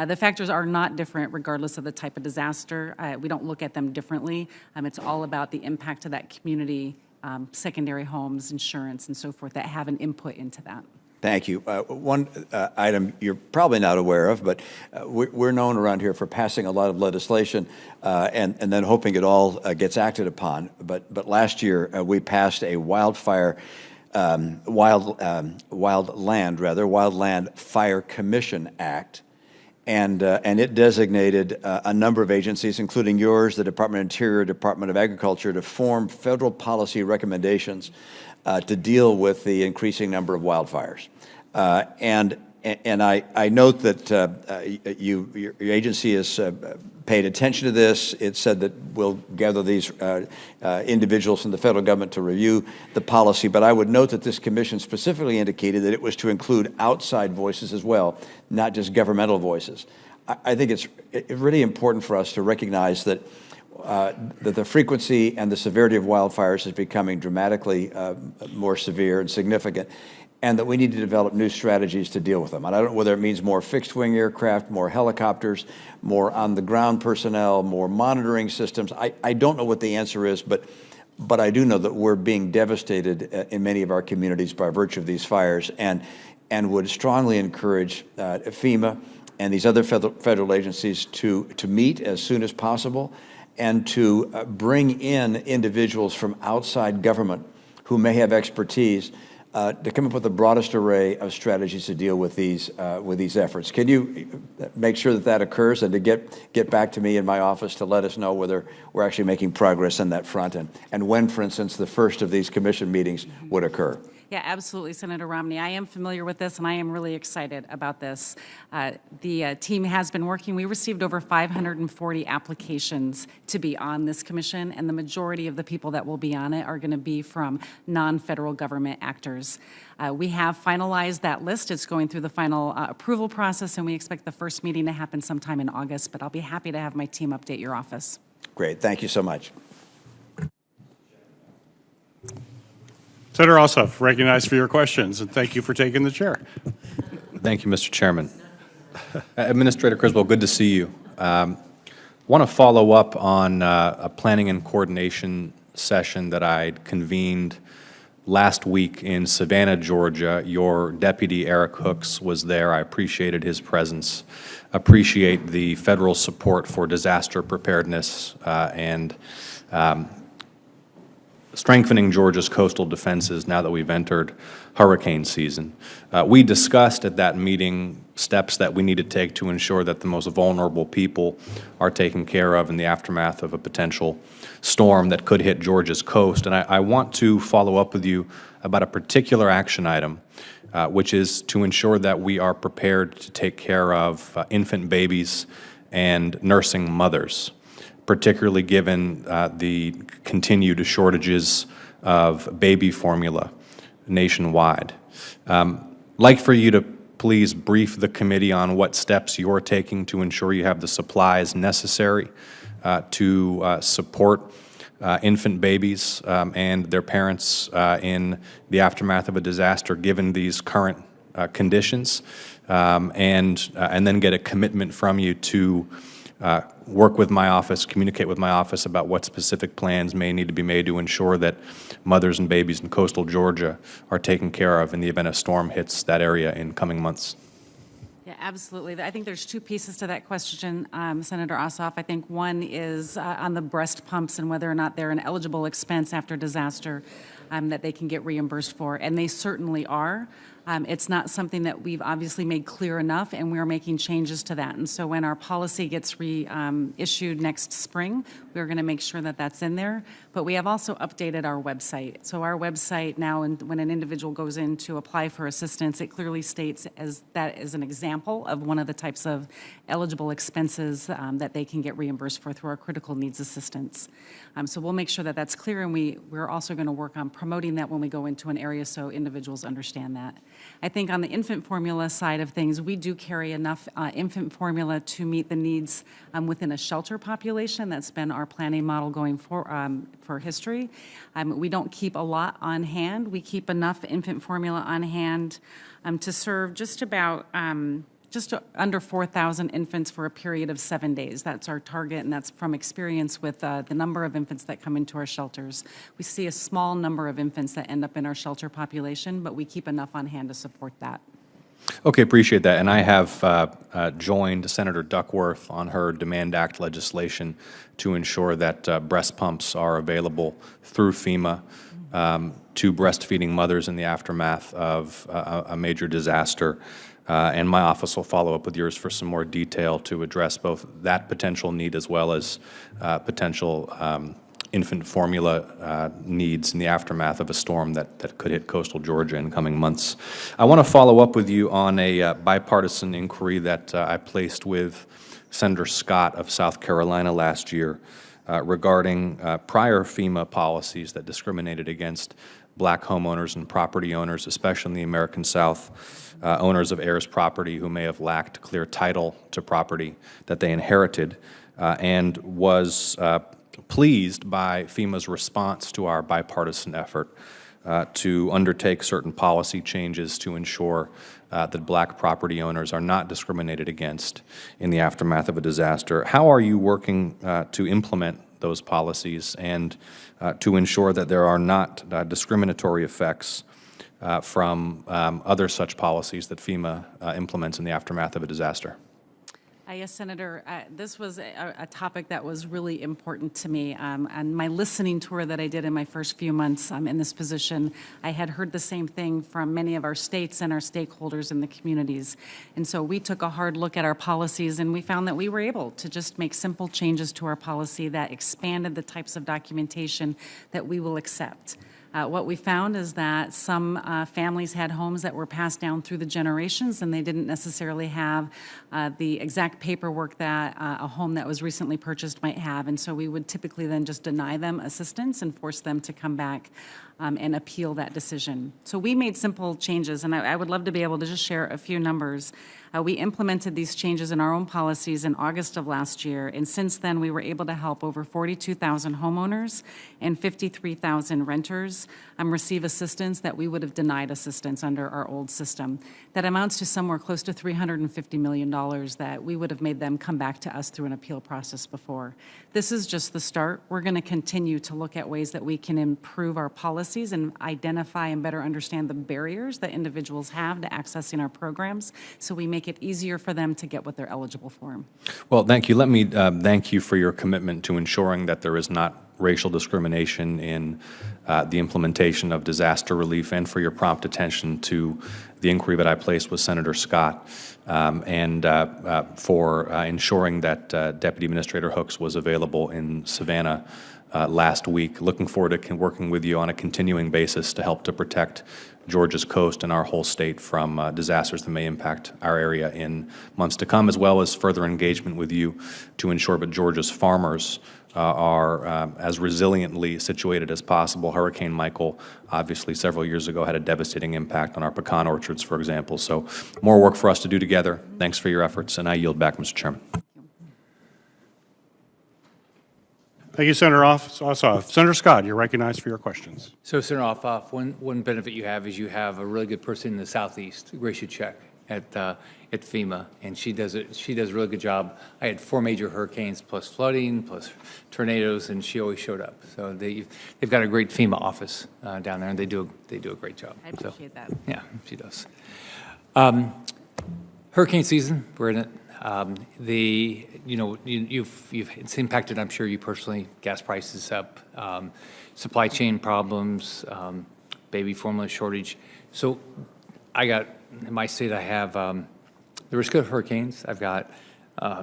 Speaker 3: The factors are not different regardless of the type of disaster. We don't look at them differently. It's all about the impact to that community, secondary homes, insurance, and so forth that have an input into that.
Speaker 6: Thank you. One item you're probably not aware of, but we're known around here for passing a lot of legislation and then hoping it all gets acted upon. But last year we passed a wildland Fire Commission Act, and it designated a number of agencies, including yours, the Department of Interior, Department of Agriculture, to form federal policy recommendations to deal with the increasing number of wildfires. And I note that your agency has paid attention to this. It said that we'll gather these individuals from the federal government to review the policy, but I would note that this commission specifically indicated that it was to include outside voices as well, not just governmental voices. I think it's really important for us to recognize that that the frequency and the severity of wildfires is becoming dramatically more severe and significant, and that we need to develop new strategies to deal with them. And I don't know whether it means more fixed-wing aircraft, more helicopters, more on-the-ground personnel, more monitoring systems. I don't know what the answer is, but I do know that we're being devastated in many of our communities by virtue of these fires, and would strongly encourage FEMA and these other federal agencies to meet as soon as possible and to bring in individuals from outside government who may have expertise to come up with the broadest array of strategies to deal with these efforts. Can you make sure that occurs, and to get back to me in my office to let us know whether we're actually making progress on that front, and when, for instance, the first of these commission meetings would occur?
Speaker 3: Yeah, absolutely, Senator Romney. I am familiar with this, and I am really excited about this. The team has been working. We received over 540 applications to be on this commission, and the majority of the people that will be on it are going to be from non-federal government actors. We have finalized that list. It's going through the final approval process, and we expect the first meeting to happen sometime in August, but I'll be happy to have my team update your office.
Speaker 6: Great. Thank you so much.
Speaker 1: Senator Ossoff, recognized for your questions, and thank you for taking the chair.
Speaker 7: Thank you, Mr. Chairman. Administrator Criswell, good to see you. Want to follow up on a planning and coordination session that I convened last week in Savannah, Georgia. Your deputy, Eric Hooks, was there. I appreciated his presence. Appreciate the federal support for disaster preparedness and strengthening Georgia's coastal defenses now that we've entered hurricane season. We discussed at that meeting steps that we need to take to ensure that the most vulnerable people are taken care of in the aftermath of a potential storm that could hit Georgia's coast. And I want to follow up with you about a particular action item, which is to ensure that we are prepared to take care of infant babies and nursing mothers, particularly given the continued shortages of baby formula nationwide. Like for you to please brief the committee on what steps you're taking to ensure you have the supplies necessary to support infant babies and their parents in the aftermath of a disaster, given these current conditions, and then get a commitment from you to work with my office, communicate with my office about what specific plans may need to be made to ensure that mothers and babies in coastal Georgia are taken care of in the event a storm hits that area in coming months.
Speaker 3: Yeah, absolutely. I think there's two pieces to that question, Senator Ossoff. I think one is on the breast pumps and whether or not they're an eligible expense after disaster that they can get reimbursed for, and they certainly are. It's not something that we've obviously made clear enough, and we're making changes to that. And so when our policy gets reissued next spring, we're going to make sure that that's in there. But we have also updated our website. So our website now, when an individual goes in to apply for assistance, it clearly states as that is an example of one of the types of eligible expenses that they can get reimbursed for through our critical needs assistance. So we'll make sure that that's clear, and we're also going to work on promoting that when we go into an area so individuals understand that. I think on the infant formula side of things, we do carry enough infant formula to meet the needs within a shelter population. That's been our planning model going for history. We don't keep a lot on hand. We keep enough infant formula on hand to serve just about just under 4,000 infants for a period of 7 days. That's our target, and that's from experience with the number of infants that come into our shelters. We see a small number of infants that end up in our shelter population, but we keep enough on hand to support that.
Speaker 7: Okay, appreciate that. And I have joined Senator Duckworth on her Demand Act legislation to ensure that breast pumps are available through FEMA to breastfeeding mothers in the aftermath of a major disaster. And my office will follow up with yours for some more detail to address both that potential need as well as potential infant formula needs in the aftermath of a storm that could hit coastal Georgia in coming months. I want to follow up with you on a bipartisan inquiry that I placed with Senator Scott of South Carolina last year regarding prior FEMA policies that discriminated against black homeowners and property owners, especially in the American South, owners of heirs property who may have lacked clear title to property that they inherited, and was pleased by FEMA's response to our bipartisan effort to undertake certain policy changes to ensure that black property owners are not discriminated against in the aftermath of a disaster. How are you working to implement those policies and to ensure that there are not discriminatory effects from other such policies that FEMA implements in the aftermath of a disaster?
Speaker 3: Yes, Senator, this was a topic that was really important to me. And my listening tour that I did in my first few months in this position, I had heard the same thing from many of our states and our stakeholders in the communities. And so we took a hard look at our policies, and we found that we were able to just make simple changes to our policy that expanded the types of documentation that we will accept. What we found is that some families had homes that were passed down through the generations, and they didn't necessarily have the exact paperwork that a home that was recently purchased might have. And so we would typically then just deny them assistance and force them to come back and appeal that decision. So we made simple changes, and I would love to be able to just share a few numbers. We implemented these changes in our own policies in August of last year, and since then we were able to help over 42,000 homeowners and 53,000 renters receive assistance that we would have denied assistance under our old system. That amounts to somewhere close to $350 million that we would have made them come back to us through an appeal process before. This is just the start. We're going to continue to look at ways that we can improve our policies and identify and better understand the barriers that individuals have to accessing our programs, so we make it easier for them to get what they're eligible for.
Speaker 7: Well, thank you. Let me thank you for your commitment to ensuring that there is not racial discrimination in the implementation of disaster relief, and for your prompt attention to the inquiry that I placed with Senator Scott, and for ensuring that Deputy Administrator Hooks was available in Savannah last week. Looking forward to working with you on a continuing basis to help to protect Georgia's coast and our whole state from disasters that may impact our area in months to come, as well as further engagement with you to ensure that Georgia's farmers are as resiliently situated as possible. Hurricane Michael, obviously, several years ago had a devastating impact on our pecan orchards, for example. So more work for us to do together. Thanks for your efforts, and I yield back, Mr. Chairman.
Speaker 1: Thank you, Senator Ossoff. Senator Scott, you're recognized for your questions.
Speaker 8: So, Senator Ossoff, one benefit you have is you have a really good person in the Southeast, Gracia Check, at FEMA, and she does a really good job. I had 4 major hurricanes, plus flooding, plus tornadoes, and she always showed up. So they've got a great FEMA office down there, and they do a great job.
Speaker 3: I appreciate that.
Speaker 8: Yeah, she does. Hurricane season, we're in it. It's impacted, I'm sure you personally, gas prices up, supply chain problems, baby formula shortage. So in my state, I have the risk of hurricanes. I've got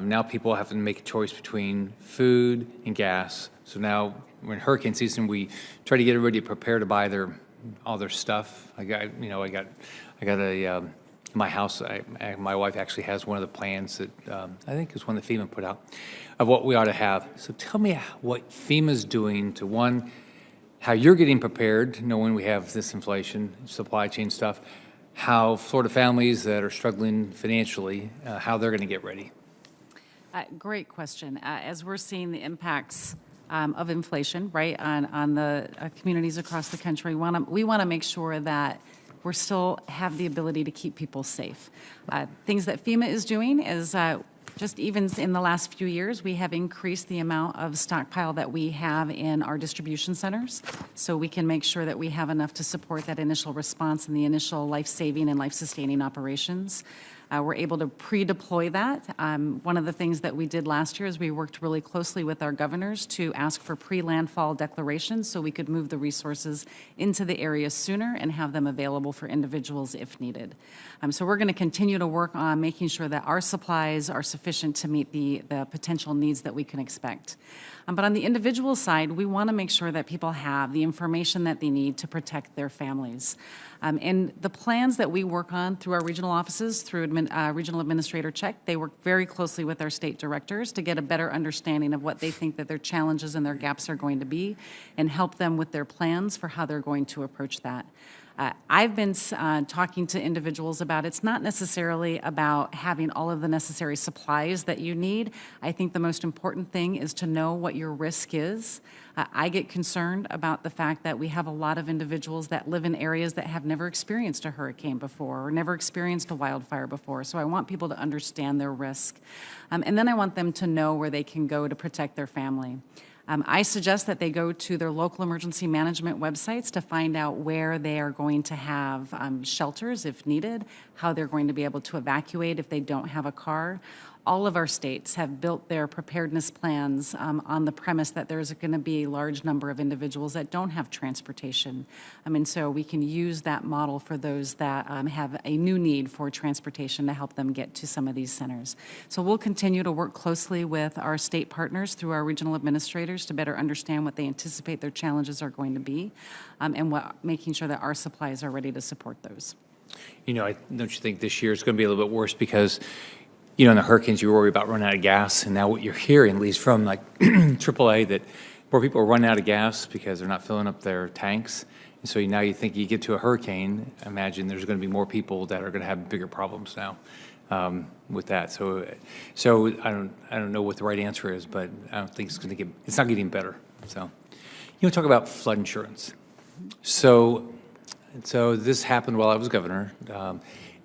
Speaker 8: now people have to make a choice between food and gas. So now we're in hurricane season. We try to get everybody prepared to buy all their stuff. I got a my house. My wife actually has one of the plans that I think is one that FEMA put out of what we ought to have. So tell me what FEMA's doing to, one, how you're getting prepared, knowing we have this inflation, supply chain stuff, how Florida families that are struggling financially, how they're going to get ready.
Speaker 3: Great question. As we're seeing the impacts of inflation, right, on the communities across the country, we want to make sure that we still have the ability to keep people safe. Things that FEMA is doing is just even in the last few years, we have increased the amount of stockpile that we have in our distribution centers, so we can make sure that we have enough to support that initial response and the initial life-saving and life-sustaining operations. We're able to pre-deploy that. One of the things that we did last year is we worked really closely with our governors to ask for pre-landfall declarations so we could move the resources into the area sooner and have them available for individuals if needed. So we're going to continue to work on making sure that our supplies are sufficient to meet the potential needs that we can expect. But on the individual side, we want to make sure that people have the information that they need to protect their families. And the plans that we work on through our regional offices, through Regional Administrator Check, they work very closely with our state directors to get a better understanding of what they think that their challenges and their gaps are going to be and help them with their plans for how they're going to approach that. I've been talking to individuals about it's not necessarily about having all of the necessary supplies that you need. I think the most important thing is to know what your risk is. I get concerned about the fact that we have a lot of individuals that live in areas that have never experienced a hurricane before or never experienced a wildfire before. So I want people to understand their risk. And then I want them to know where they can go to protect their family. I suggest that they go to their local emergency management websites to find out where they are going to have shelters if needed, how they're going to be able to evacuate if they don't have a car. All of our states have built their preparedness plans on the premise that there's going to be a large number of individuals that don't have transportation. And so we can use that model for those that have a new need for transportation to help them get to some of these centers. So we'll continue to work closely with our state partners through our regional administrators to better understand what they anticipate their challenges are going to be and making sure that our supplies are ready to support those.
Speaker 8: You know, don't you think this year is going to be a little bit worse because in the hurricanes, you worry about running out of gas, and now what you're hearing, at least from like AAA, that more people are running out of gas because they're not filling up their tanks. And so now you think you get to a hurricane, imagine there's going to be more people that are going to have bigger problems now with that. So I don't know what the right answer is, but I don't think it's not getting better. So talk about flood insurance. So this happened while I was governor.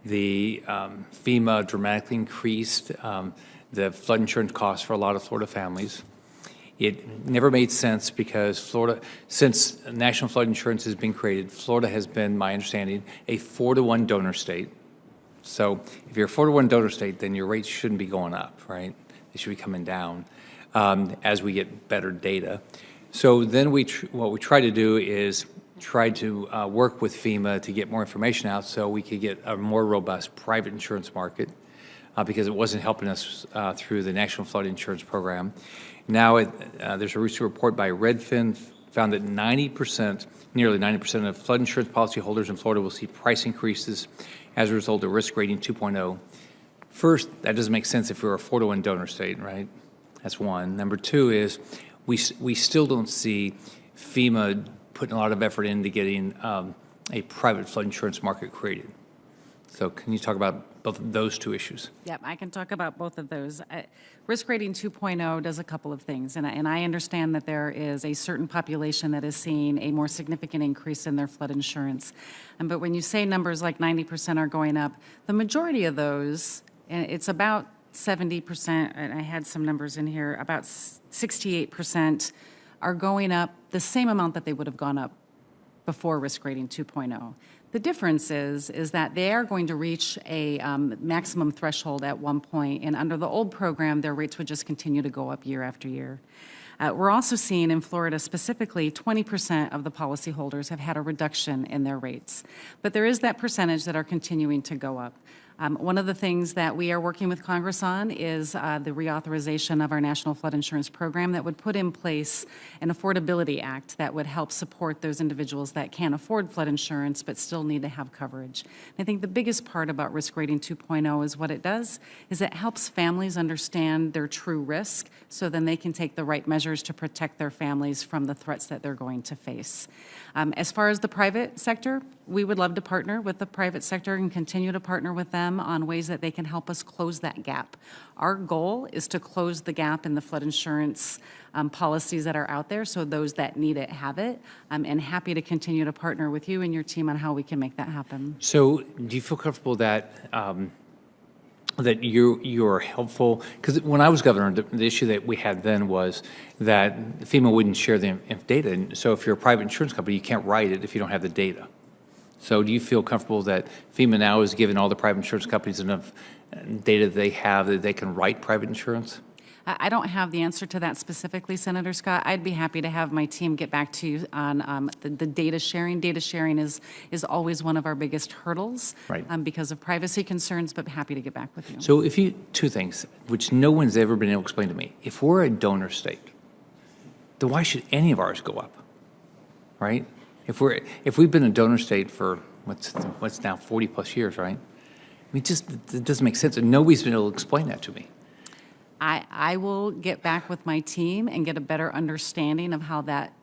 Speaker 8: The FEMA dramatically increased the flood insurance costs for a lot of Florida families. It never made sense because Florida, since national flood insurance has been created, Florida has been, my understanding, a 4-to-1 donor state. So if you're a 4-to-1 donor state, then your rates shouldn't be going up, right? They should be coming down as we get better data. So then what we try to do is tried to work with FEMA to get more information out so we could get a more robust private insurance market because it wasn't helping us through the National Flood Insurance Program. Now there's a recent report by Redfin found that nearly 90% of flood insurance policyholders in Florida will see price increases as a result of risk rating 2.0. First, that doesn't make sense if we're a 4-to-1 donor state, right? That's one. Number two is we still don't see FEMA putting a lot of effort into getting a private flood insurance market created. So can you talk about both of those two issues?
Speaker 3: Yep, I can talk about both of those. Risk Rating 2.0 does a couple of things, and I understand that there is a certain population that is seeing a more significant increase in their flood insurance. But when you say numbers like 90% are going up, the majority of those, and it's about 70%, and I had some numbers in here, about 68% are going up the same amount that they would have gone up before Risk Rating 2.0. The difference is that they are going to reach a maximum threshold at one point, and under the old program, their rates would just continue to go up year after year. We're also seeing in Florida specifically 20% of the policyholders have had a reduction in their rates. But there is that percentage that are continuing to go up. One of the things that we are working with Congress on is the reauthorization of our National Flood Insurance Program that would put in place an Affordability Act that would help support those individuals that can't afford flood insurance but still need to have coverage. And I think the biggest part about Risk Rating 2.0 is what it does is it helps families understand their true risk so then they can take the right measures to protect their families from the threats that they're going to face. As far as the private sector, we would love to partner with the private sector and continue to partner with them on ways that they can help us close that gap. Our goal is to close the gap in the flood insurance policies that are out there so those that need it have it. And happy to continue to partner with you and your team on how we can make that happen.
Speaker 8: So do you feel comfortable that that you're helpful? Because when I was governor, the issue that we had then was that FEMA wouldn't share the data. And so if you're a private insurance company, you can't write it if you don't have the data. So do you feel comfortable that FEMA now is giving all the private insurance companies enough data they have that they can write private insurance?
Speaker 3: I don't have the answer to that specifically, Senator Scott. I'd be happy to have my team get back to you on the data sharing. Data sharing is always one of our biggest hurdles
Speaker 8: Right.
Speaker 3: Because of privacy concerns, but happy to get back with you.
Speaker 8: So two things, which no one's ever been able to explain to me. If we're a donor state, then why should any of ours go up, right? If we've been a donor state for what's now 40 plus years, right? I mean, it doesn't make sense, and nobody's been able to explain that to me.
Speaker 3: I will get back with my team and get a better understanding of how that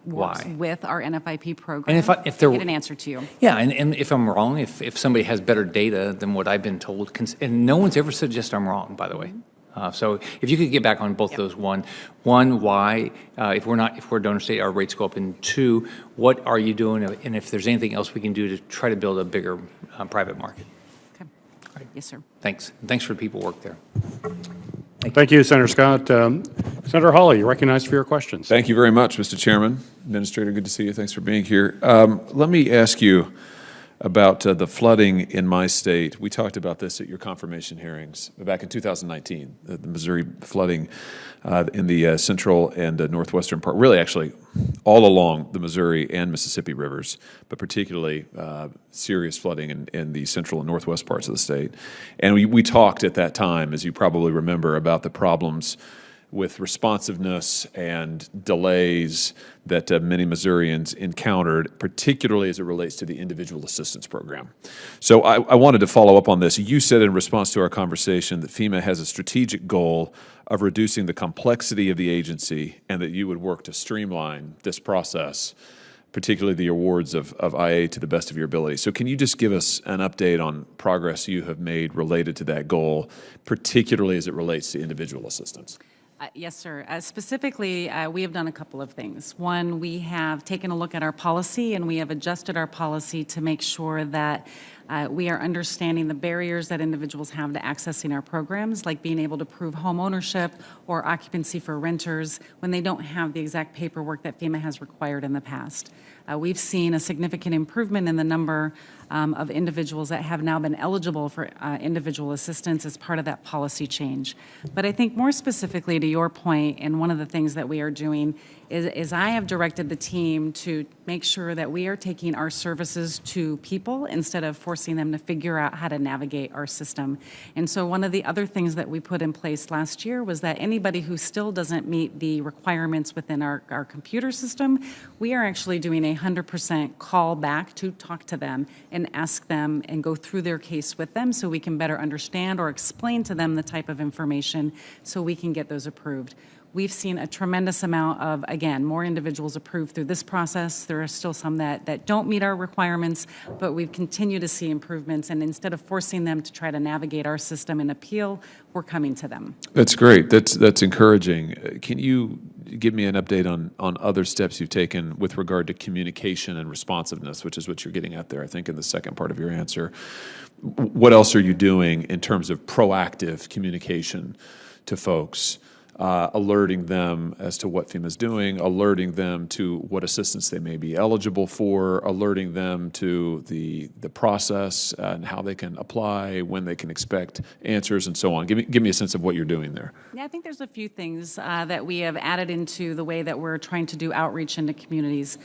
Speaker 3: works
Speaker 8: Why?
Speaker 3: with our NFIP program.
Speaker 8: And if there
Speaker 3: get an answer to you.
Speaker 8: Yeah, and if I'm wrong, if somebody has better data than what I've been told, and no one's ever suggested I'm wrong, by the way. So if you could get back on both those, one, why, if we're a donor state, our rates go up, and two, what are you doing, and if there's anything else we can do to try to build a bigger private market.
Speaker 3: Okay. Yes, sir.
Speaker 8: Thanks. And thanks for the people who work there.
Speaker 1: Thank you, Senator Scott. Senator Hawley, you're recognized for your questions.
Speaker 9: Thank you very much, Mr. Chairman. Administrator, good to see you. Thanks for being here. Let me ask you about the flooding in my state. We talked about this at your confirmation hearings back in 2019, the Missouri flooding in the central and northwestern part, really actually all along the Missouri and Mississippi rivers, but particularly serious flooding in the central and northwest parts of the state. And we talked at that time, as you probably remember, about the problems with responsiveness and delays that many Missourians encountered, particularly as it relates to the individual assistance program. So I wanted to follow up on this. You said in response to our conversation that FEMA has a strategic goal of reducing the complexity of the agency and that you would work to streamline this process, particularly the awards of IA to the best of your ability. So can you just give us an update on progress you have made related to that goal, particularly as it relates to individual assistance?
Speaker 3: Yes, sir. Specifically, we have done a couple of things. One, we have taken a look at our policy, and we have adjusted our policy to make sure that We are understanding the barriers that individuals have to accessing our programs, like being able to prove home ownership or occupancy for renters when they don't have the exact paperwork that FEMA has required in the past. We've seen a significant improvement in the number of individuals that have now been eligible for individual assistance as part of that policy change. But I think more specifically to your point, and one of the things that we are doing is I have directed the team to make sure that we are taking our services to people instead of forcing them to figure out how to navigate our system. And so one of the other things that we put in place last year was that anybody who still doesn't meet the requirements within our computer system, we are actually doing a 100% call back to talk to them and ask them and go through their case with them so we can better understand or explain to them the type of information so we can get those approved. We've seen a tremendous amount of, again, more individuals approved through this process. There are still some that don't meet our requirements, but we've continued to see improvements. And instead of forcing them to try to navigate our system and appeal, we're coming to them.
Speaker 9: That's great. That's encouraging. Can you give me an update on other steps you've taken with regard to communication and responsiveness, which is what you're getting at there, I think, in the second part of your answer? What else are you doing in terms of proactive communication to folks? Alerting them as to what FEMA's doing, alerting them to what assistance they may be eligible for, alerting them to the process and how they can apply, when they can expect answers, and so on. Give me a sense of what you're doing there.
Speaker 3: Yeah, I think there's a few things that we have added into the way that we're trying to do outreach into communities.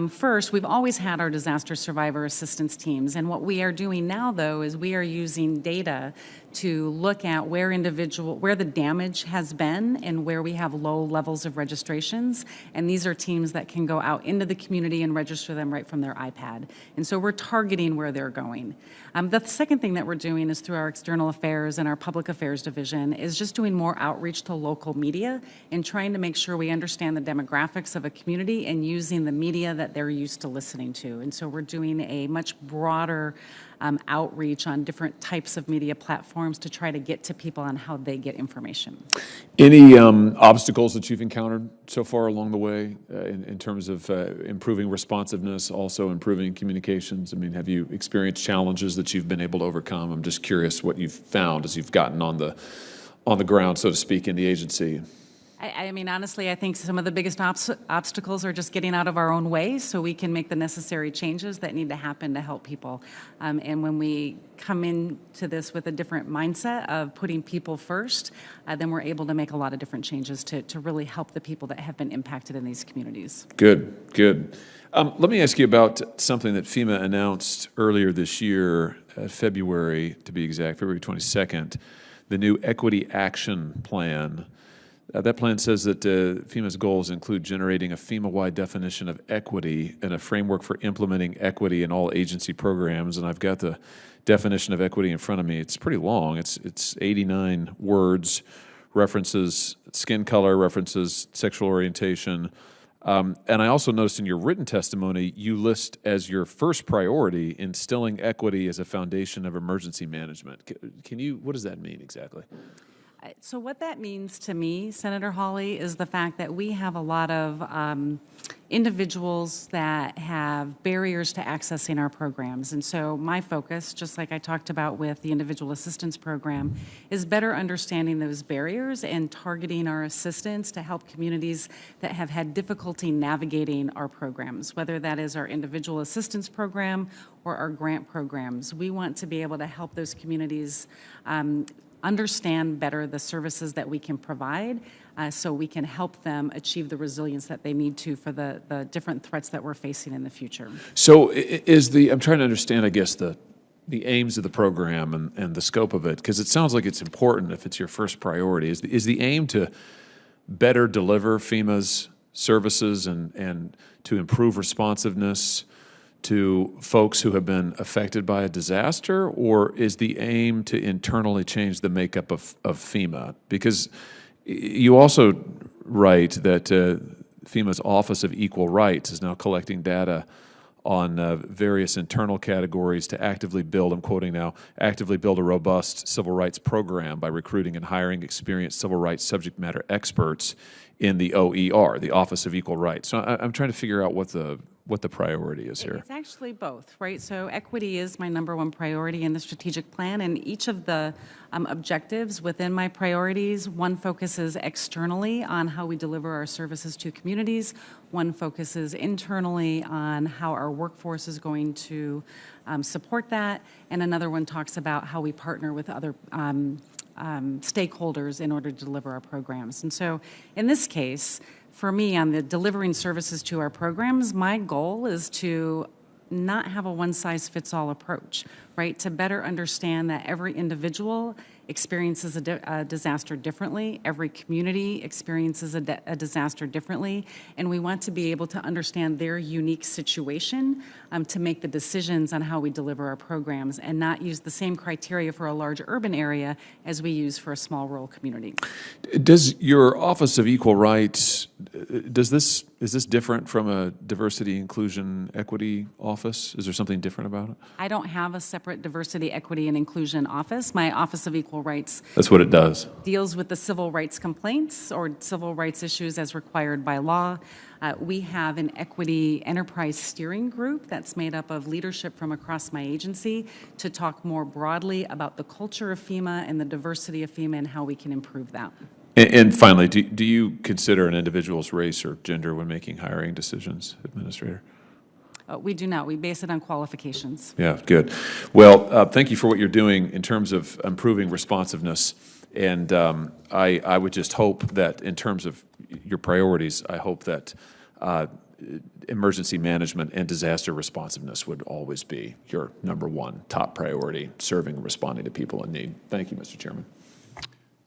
Speaker 3: First, we've always had our disaster survivor assistance teams, and what we are doing now, though, is we are using data to look at where the damage has been and where we have low levels of registrations, and these are teams that can go out into the community and register them right from their iPad. And so we're targeting where they're going. The second thing that we're doing is through our external affairs and our public affairs division is just doing more outreach to local media and trying to make sure we understand the demographics of a community and using the media that they're used to listening to. And so we're doing a much broader outreach on different types of media platforms to try to get to people on how they get information.
Speaker 9: Any obstacles that you've encountered so far along the way in terms of improving responsiveness, also improving communications? I mean, have you experienced challenges that you've been able to overcome? I'm just curious what you've found as you've gotten on the ground, so to speak, in the agency.
Speaker 3: I mean, honestly, I think some of the biggest obstacles are just getting out of our own way so we can make the necessary changes that need to happen to help people. And when we come into this with a different mindset of putting people first, then we're able to make a lot of different changes to really help the people that have been impacted in these communities.
Speaker 9: Good. Let me ask you about something that FEMA announced earlier this year, February, to be exact, February 22nd, the new Equity Action Plan. That plan says that FEMA's goals include generating a FEMA-wide definition of equity and a framework for implementing equity in all agency programs. And I've got the definition of equity in front of me. It's pretty long. It's 89 words, references skin color, references sexual orientation. And I also noticed in your written testimony, you list as your first priority instilling equity as a foundation of emergency management. What does that mean exactly?
Speaker 3: So what that means to me, Senator Hawley, is the fact that we have a lot of individuals that have barriers to accessing our programs. And so my focus, just like I talked about with the Individual Assistance Program, is better understanding those barriers and targeting our assistance to help communities that have had difficulty navigating our programs, whether that is our Individual Assistance Program or our grant programs. We want to be able to help those communities understand better the services that we can provide so we can help them achieve the resilience that they need to for the different threats that we're facing in the future.
Speaker 9: So I'm trying to understand, I guess, the aims of the program and the scope of it, because it sounds like it's important if it's your first priority. Is the aim to better deliver FEMA's services and to improve responsiveness to folks who have been affected by a disaster, or is the aim to internally change the makeup of FEMA? Because you also write that FEMA's Office of Equal Rights is now collecting data on various internal categories to actively build, I'm quoting now, actively build a robust civil rights program by recruiting and hiring experienced civil rights subject matter experts in the OER, the Office of Equal Rights. So I'm trying to figure out what what the priority is here.
Speaker 3: It's actually both, right? So equity is my number one priority in the strategic plan, and each of the objectives within my priorities, one focuses externally on how we deliver our services to communities, one focuses internally on how our workforce is going to support that, and another one talks about how we partner with other stakeholders in order to deliver our programs. And so in this case, for me, on the delivering services to our programs, my goal is to not have a one-size-fits-all approach, right? To better understand that every individual experiences a disaster differently, every community experiences a disaster differently, and we want to be able to understand their unique situation to make the decisions on how we deliver our programs and not use the same criteria for a large urban area as we use for a small rural community.
Speaker 9: Does your Office of Equal Rights, is this different from a diversity, inclusion, equity office? Is there something different about it?
Speaker 3: I don't have a separate diversity, equity, and inclusion office. My Office of Equal Rights
Speaker 9: That's what it does.
Speaker 3: deals with the civil rights complaints or civil rights issues as required by law. We have an equity enterprise steering group that's made up of leadership from across my agency to talk more broadly about the culture of FEMA and the diversity of FEMA and how we can improve that.
Speaker 9: And finally, do you consider an individual's race or gender when making hiring decisions, Administrator?
Speaker 3: We do not. We base it on qualifications.
Speaker 9: Yeah, good. Well, thank you for what you're doing in terms of improving responsiveness. And I would just hope that in terms of your priorities, I hope that emergency management and disaster responsiveness would always be your number one top priority, serving and responding to people in need. Thank you, Mr. Chairman.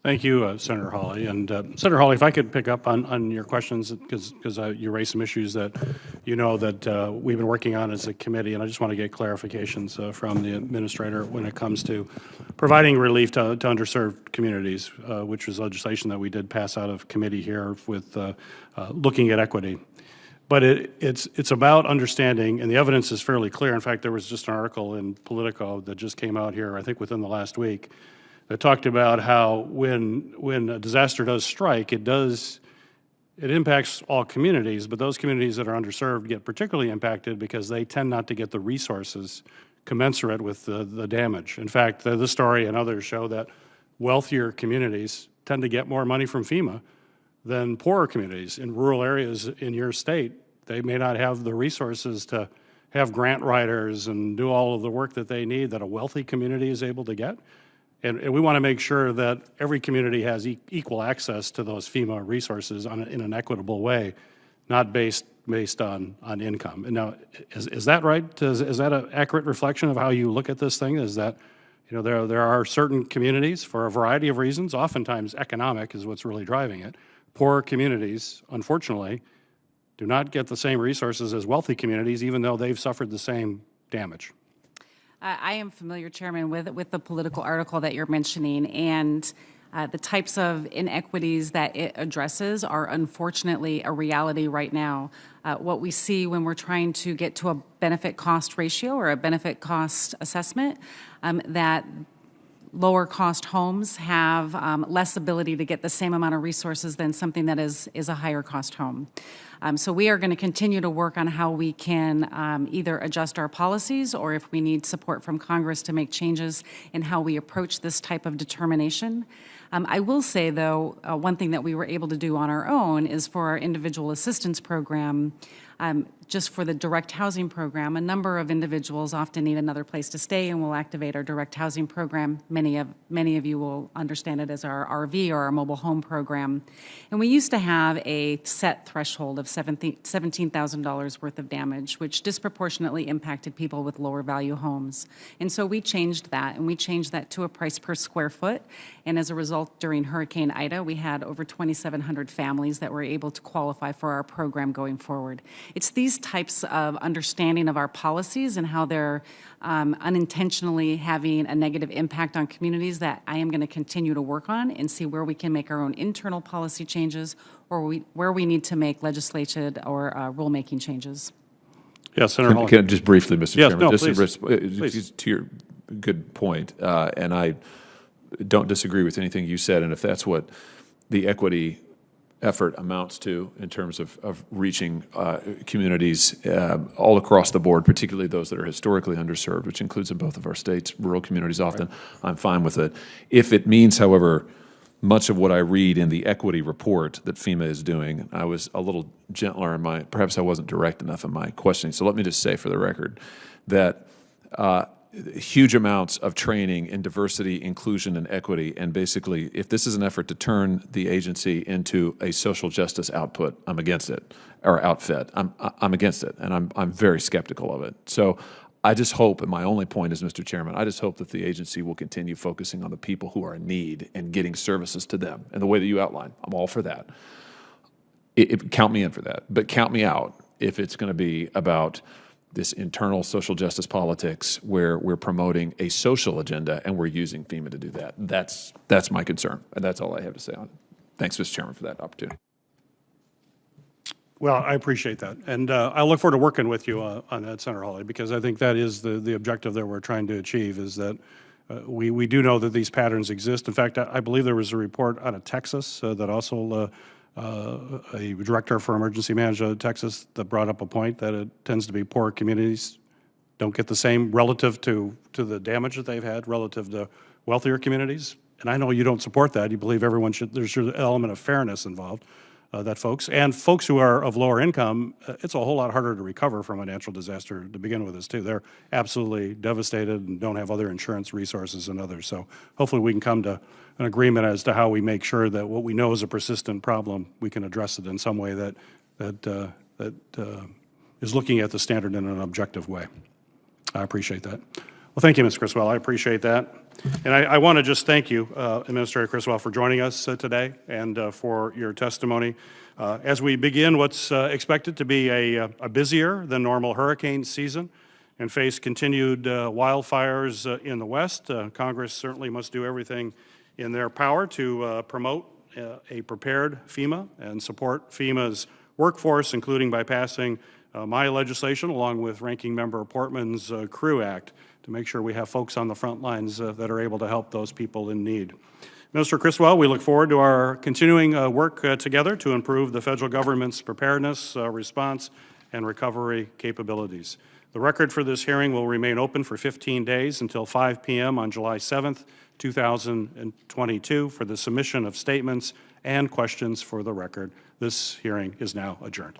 Speaker 1: Thank you, Senator Hawley. And Senator Hawley, if I could pick up on your questions, because you raised some issues that that we've been working on as a committee, and I just want to get clarifications from the Administrator when it comes to providing relief to underserved communities, which was legislation that we did pass out of committee here with looking at equity. But it's about understanding, and the evidence is fairly clear. In fact, there was just an article in Politico that just came out here, I think within the last week, that talked about how when a disaster does strike, it impacts all communities, but those communities that are underserved get particularly impacted because they tend not to get the resources commensurate with the damage. In fact, this story and others show that wealthier communities tend to get more money from FEMA than poorer communities. In rural areas in your state, they may not have the resources to have grant writers and do all of the work that they need that a wealthy community is able to get. And we want to make sure that every community has equal access to those FEMA resources in an equitable way, not based on income. And now, is that right? Is that an accurate reflection of how you look at this thing? Is that, there are certain communities for a variety of reasons, oftentimes economic is what's really driving it. Poorer communities, unfortunately, do not get the same resources as wealthy communities, even though they've suffered the same damage.
Speaker 3: I am familiar, Chairman, with the political article that you're mentioning, and the types of inequities that it addresses are unfortunately a reality right now. What we see when we're trying to get to a benefit-cost ratio or a benefit-cost assessment, that lower-cost homes have less ability to get the same amount of resources than something that is a higher-cost home. So we are going to continue to work on how we can either adjust our policies or if we need support from Congress to make changes in how we approach this type of determination. I will say, though, one thing that we were able to do on our own is for our individual assistance program, just for the direct housing program, a number of individuals often need another place to stay, and we'll activate our direct housing program. Many of you will understand it as our RV or our mobile home program. And we used to have a set threshold of $17,000 worth of damage, which disproportionately impacted people with lower value homes. And so we changed that, and we changed that to a price per square foot. And as a result, during Hurricane Ida, we had over 2,700 families that were able to qualify for our program going forward. It's these types of understanding of our policies and how they're unintentionally having a negative impact on communities that I am going to continue to work on and see where we can make our own internal policy changes or where we need to make legislative or rulemaking changes.
Speaker 1: Yes, Senator Hawley.
Speaker 9: Can I just briefly, Mr.
Speaker 1: Yes,
Speaker 9: Chairman,
Speaker 1: no,
Speaker 9: just
Speaker 1: please.
Speaker 9: to your good point, and I don't disagree with anything you said, and if that's what the equity effort amounts to in terms of reaching communities all across the board, particularly those that are historically underserved, which includes in both of our states, rural communities often, I'm fine with it. If it means, however, much of what I read in the equity report that FEMA is doing, I was a little gentler in perhaps I wasn't direct enough in my questioning. So let me just say for the record that huge amounts of training in diversity, inclusion, and equity, and basically, if this is an effort to turn the agency into a social justice output, I'm against it, or outfit. I'm against it, and I'm very skeptical of it. So I just hope, and my only point is, Mr. Chairman, I just hope that the agency will continue focusing on the people who are in need and getting services to them. And the way that you outlined, I'm all for that. Count me in for that, but count me out if it's going to be about this internal social justice politics where we're promoting a social agenda and we're using FEMA to do that. That's my concern, and that's all I have to say on it. Thanks, Mr. Chairman, for that opportunity.
Speaker 1: Well, I appreciate that, and I look forward to working with you on that, Senator Hawley, because I think that is the objective that we're trying to achieve, is that we do know that these patterns exist. In fact, I believe there was a report out of Texas that also a director for emergency management of Texas that brought up a point that it tends to be poor communities don't get the same relative to the damage that they've had relative to wealthier communities. And I know you don't support that. You believe everyone should, there's an element of fairness involved, that folks who are of lower income, it's a whole lot harder to recover from a natural disaster to begin with, too. They're absolutely devastated and don't have other insurance resources and others. So hopefully we can come to an agreement as to how we make sure that what we know is a persistent problem, we can address it in some way that is looking at the standard in an objective way. I appreciate that. Well, thank you, Ms. Criswell. I appreciate that. And I want to just thank you, Administrator Criswell, for joining us today and for your testimony. As we begin what's expected to be a busier than normal hurricane season and face continued wildfires in the West, Congress certainly must do everything in their power to promote a prepared FEMA and support FEMA's workforce, including by passing my legislation along with Ranking Member Portman's CREW Act to make sure we have folks on the front lines that are able to help those people in need. Minister Criswell, we look forward to our continuing work together to improve the federal government's preparedness, response, and recovery capabilities. The record for this hearing will remain open for 15 days until 5 p.m. on July 7th, 2022 for the submission of statements and questions for the record. This hearing is now adjourned.